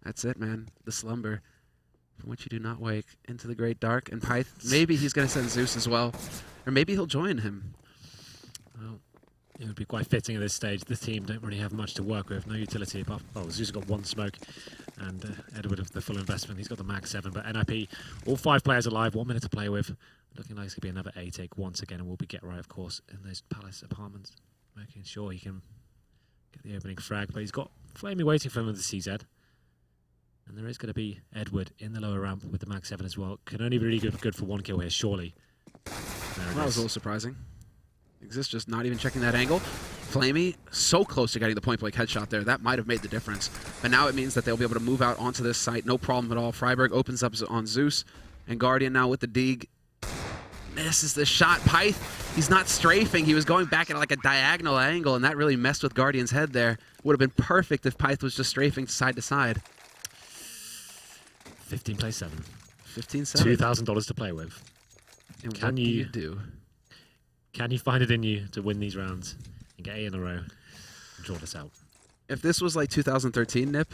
That's it, man. The slumber from which you do not wake into the great dark. And Pyth, maybe he's going to send Zeus as well. Or maybe he'll join him. Well, it would be quite fitting at this stage. The team don't really have much to work with. No utility apart from... Oh, Zeus got 1 smoke. And Edward with the full investment. He's got the max 7. But NiP, all 5 players alive. 1 minute to play with. Looking like it's going to be another A take once again. And we'll be Get Right, of course, in those Palace apartments. Making sure he can get the opening frag. But he's got Flamey waiting for him with the CZ. And there is going to be Edward in the lower ramp with the max 7 as well. Can only be really good for 1 kill here, surely. That was a little surprising. Exist just not even checking that angle. Flamey so close to getting the point blank headshot there. That might have made the difference. But now it means that they'll be able to move out onto this site. No problem at all. Freiberg opens up on Zeus. And Guardian now with the dig. Misses the shot. Pyth, he's not strafing. He was going back at like a diagonal angle, and that really messed with Guardian's head there. Would have been perfect if Pyth was just strafing side to side. 15 plays 7. 15-7. $2,000 to play with. And Can what you do? Can you find it in you to win these rounds and get A in a row and draw this out? If this was like 2013 NiP,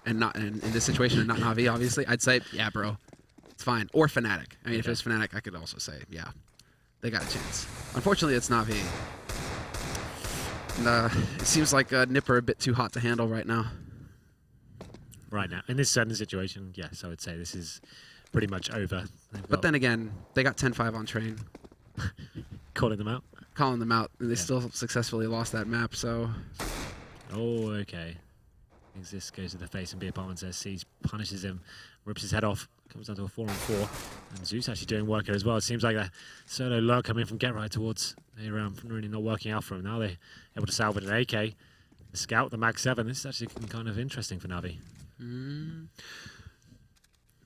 and not in this situation and not NaVi, obviously, I'd say, yeah, bro, it's fine. Or Fnatic. I mean, if it was Fnatic, I could also say, yeah, they got a chance. Unfortunately, it's NaVi. And, it seems like NiP are a bit too hot to handle right now. Right now, in this certain situation, yes, I would say this is pretty much over. But then again, they got 10-5 on train. Calling them out? Calling them out. And they still successfully lost that map, so... Oh, okay. Exist goes to the face and B apartments there. Sees, punishes him, rips his head off, comes down to a 4-on-4. And Zeus actually doing work here as well. It seems like a solo lurk coming from Get Right towards a round, really not working out for him. Now they're able to salvage an AK. The scout, the max 7. This is actually kind of interesting for NaVi.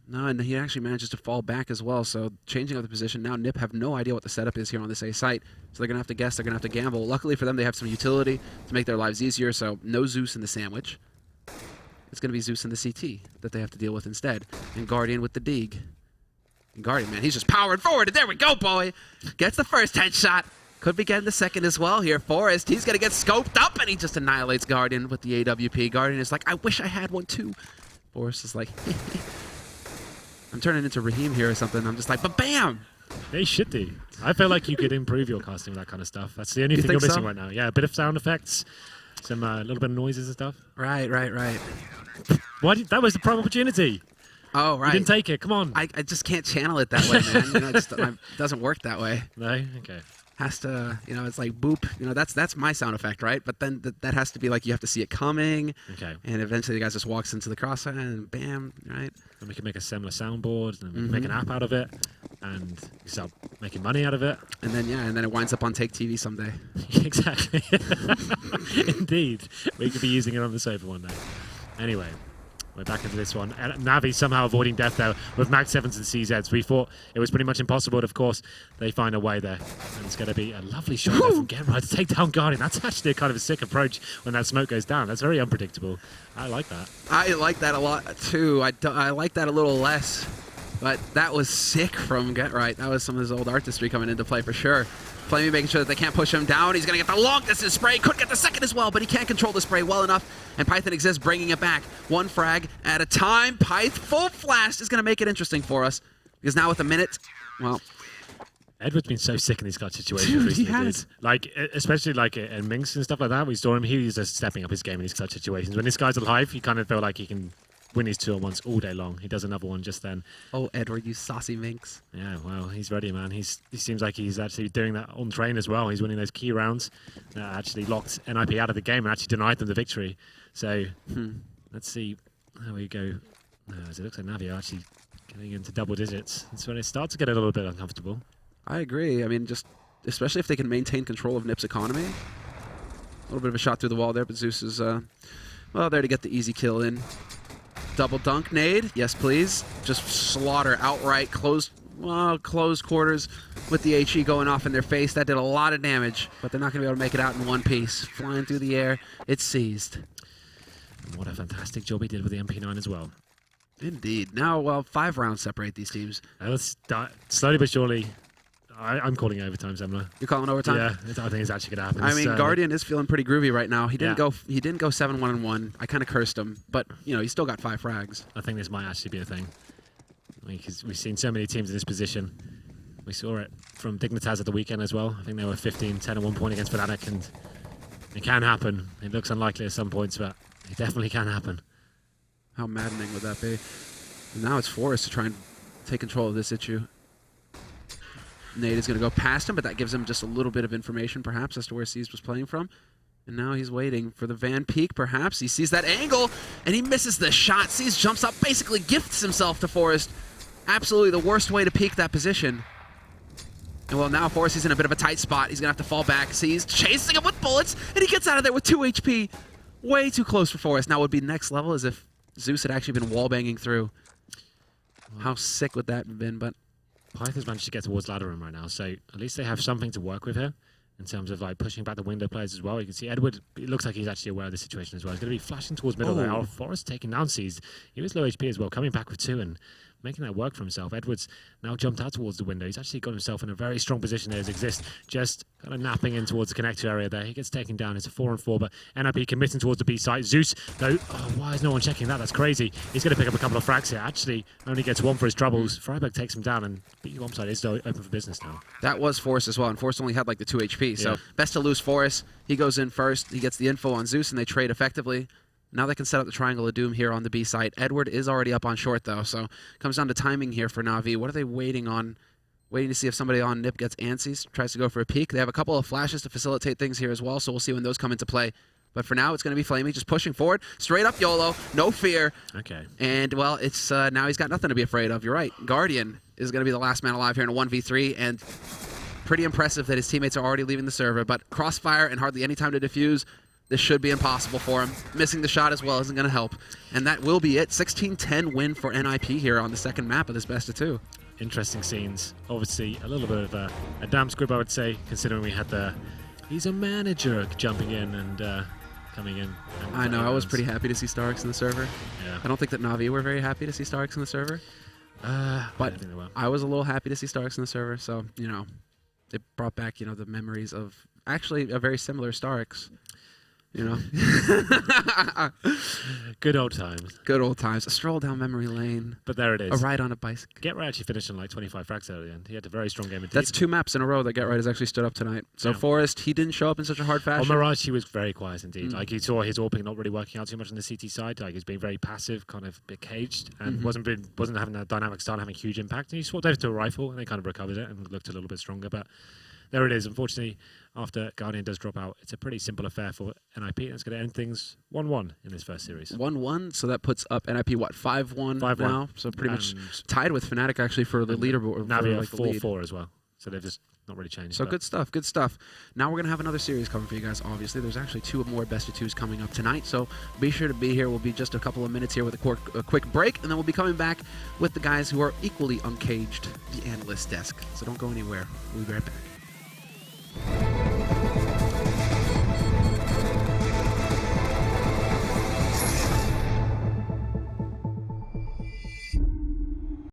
No, and he actually manages to fall back as well, so changing up the position. Now NiP have no idea what the setup is here on this A site, so they're going to have to guess, they're going to have to gamble. Luckily for them, they have some utility to make their lives easier, so no Zeus in the sandwich. It's going to be Zeus in the CT that they have to deal with instead, and Guardian with the Dig. And Guardian, man, he's just powering forward, and there we go, boy! Gets the first headshot. Could be getting the second as well here. Forrest, he's going to get scoped up, and he just annihilates Guardian with the AWP. Guardian is like, I wish I had one too. Forrest is like, I'm turning into Raheem here or something. I'm just like, but bam! They should do. I feel like you could improve your casting with that kind of stuff. That's the only thing you're missing right now. Yeah, a bit of sound effects, some little bit of noises and stuff. Right. That was the prime opportunity. Oh, right. You didn't take it. Come on. I just can't channel it that way, man. You know, it just doesn't work that way. No? Okay. Has to, you know, it's like boop. You know, that's my sound effect, right? But then that has to be like you have to see it coming. Okay. And eventually the guy just walks into the crosshair and bam, right? And we can make a similar soundboard and we can make an app out of it and you start making money out of it. And then it winds up on Take TV someday. Exactly. Indeed. We could be using it on the sofa one day. Anyway. We're back into this one. And NaVi somehow avoiding death there with Mag 7s and CZs. We thought it was pretty much impossible, but of course, they find a way there. And it's going to be a lovely shot there from Genrai to take down Guardian. That's actually a kind of a sick approach when that smoke goes down. That's very unpredictable. I like that. I like that a lot, too. I like that a little less. But that was sick from Genrai. That was some of his old artistry coming into play for sure. Flamey making sure that they can't push him down. He's going to get the long distance spray. Could get the second as well, but he can't control the spray well enough. And Python exists, bringing it back. One frag at a time. Pyth full flash is going to make it interesting for us. Because now with a minute, well... Edward's been so sick in these clutch situations recently, dude. Like, especially like in Minx and stuff like that. We saw him, he was just stepping up his game in these clutch situations. When this guy's alive, you kind of feel like he can win his 2-on-1s all day long. He does another one just then. Oh, Edward, you saucy minx. Yeah, well, he's ready, man. He seems like he's actually doing that on train as well. He's winning those key rounds that actually locked NiP out of the game and actually denied them the victory. So, let's see how we go. As it looks like NaVi are actually getting into double digits. That's when it starts to get a little bit uncomfortable. I agree. I mean, just especially if they can maintain control of NiP's economy. A little bit of a shot through the wall there, but Zeus is, well, there to get the easy kill in. Double dunk nade, yes please. Just slaughter outright, closed quarters with the HE going off in their face. That did a lot of damage, but they're not going to be able to make it out in one piece. Flying through the air, it's seized. And what a fantastic job he did with the MP9 as well. Indeed. Now, well, 5 rounds separate these teams. Let's slowly but surely. I'm calling overtime, Zemler. You're calling overtime? Yeah, I think it's actually going to happen. I mean, Guardian is feeling pretty groovy right now. He didn't go 7-1-1. I kind of cursed him, but you know, he still got 5 frags. I think this might actually be a thing. Because we've seen so many teams in this position. We saw it from Dignitas at the weekend as well. I think they were 15-10 at one point against Fnatic, and it can happen. It looks unlikely at some points, but it definitely can happen. How maddening would that be? And now it's Forrest to try and take control of this issue. Nate is going to go past him, but that gives him just a little bit of information, perhaps, as to where C's was playing from. And now he's waiting for the Van Peek, perhaps. He sees that angle, and he misses the shot. C's jumps up, basically gifts himself to Forrest. Absolutely the worst way to peek that position. And well, now Forrest is in a bit of a tight spot. He's going to have to fall back. C's chasing him with bullets, and he gets out of there with 2 HP. Way too close for Forrest. Now what would be next level is if Zeus had actually been wall-banging through. How sick would that have been, but... Python's managed to get towards ladder room right now, so at least they have something to work with here in terms of like pushing back the window players as well. You can see Edward, it looks like he's actually aware of the situation as well. He's going to be flashing towards middle there. Forrest taking down C's. He was low HP as well, coming back with 2 and making that work for himself. Edwards now jumped out towards the window. He's actually got himself in a very strong position there as Exist, just kind of napping in towards the connector area there. He gets taken down. It's a 4-on-4, but NiP committing towards the B site. Zeus, though, why is no one checking that? That's crazy. He's going to pick up a couple of frags here. Actually, only gets 1 for his troubles. Freiberg takes him down, and B-bomb side is open for business now. That was Forrest as well, and Forrest only had like the 2 HP, so best to lose Forrest. He goes in first. He gets the info on Zeus, and they trade effectively. Now they can set up the Triangle of Doom here on the B site. Edward is already up on short, though, so it comes down to timing here for NaVi. What are they waiting on? Waiting to see if somebody on NiP gets antsies, tries to go for a peek. They have a couple of flashes to facilitate things here as well, so we'll see when those come into play. But for now, it's going to be Flamey just pushing forward. Straight up YOLO, no fear. Okay. And, well, it's now he's got nothing to be afraid of. You're right. Guardian is going to be the last man alive here in a 1v3, and pretty impressive that his teammates are already leaving the server. But Crossfire and hardly any time to defuse. This should be impossible for him. Missing the shot as well isn't going to help. And that will be it. 16-10 win for NiP here on the second map of this best of 2. Interesting scenes. Obviously, a little bit of a damp squib, I would say, considering we had the he's a manager jumping in and coming in. And I know. I was pretty happy to see Starks in the server. Yeah. I don't think that NaVi were very happy to see Starks in the server. But I was a little happy to see Starks in the server. So, you know, it brought back, you know, the memories of actually a very similar Starks. You know, good old times. Good old times. A stroll down memory lane. But there it is. A ride on a bicycle. Get Right actually finished on like 25 frags at the end. He had a very strong game indeed. That's 2 maps in a row that Get Right has actually stood up tonight. So yeah. Forrest, he didn't show up in such a hard fashion. On Mirage, he was very quiet indeed. Like he saw his AWPing not really working out too much on the CT side. Like he's being very passive, kind of a bit caged, and wasn't having a dynamic start, having a huge impact. And he swapped over to a rifle, and they kind of recovered it and looked a little bit stronger. But there it is. Unfortunately, after Guardian does drop out, it's a pretty simple affair for NiP, and it's going to end things 1-1 in this first series. 1-1, so that puts up NiP, what, 5-1 now? So pretty much tied with Fnatic, actually, for the leaderboard. NaVi like 4-4 as well, so they've just not really changed. So good stuff, good stuff. Now we're going to have another series coming for you guys, obviously. There's actually 2 more best of 2s coming up tonight, so be sure to be here. We'll be just a couple of minutes here with a quick break, and then we'll be coming back with the guys who are equally uncaged, the analyst desk. So don't go anywhere. We'll be right back.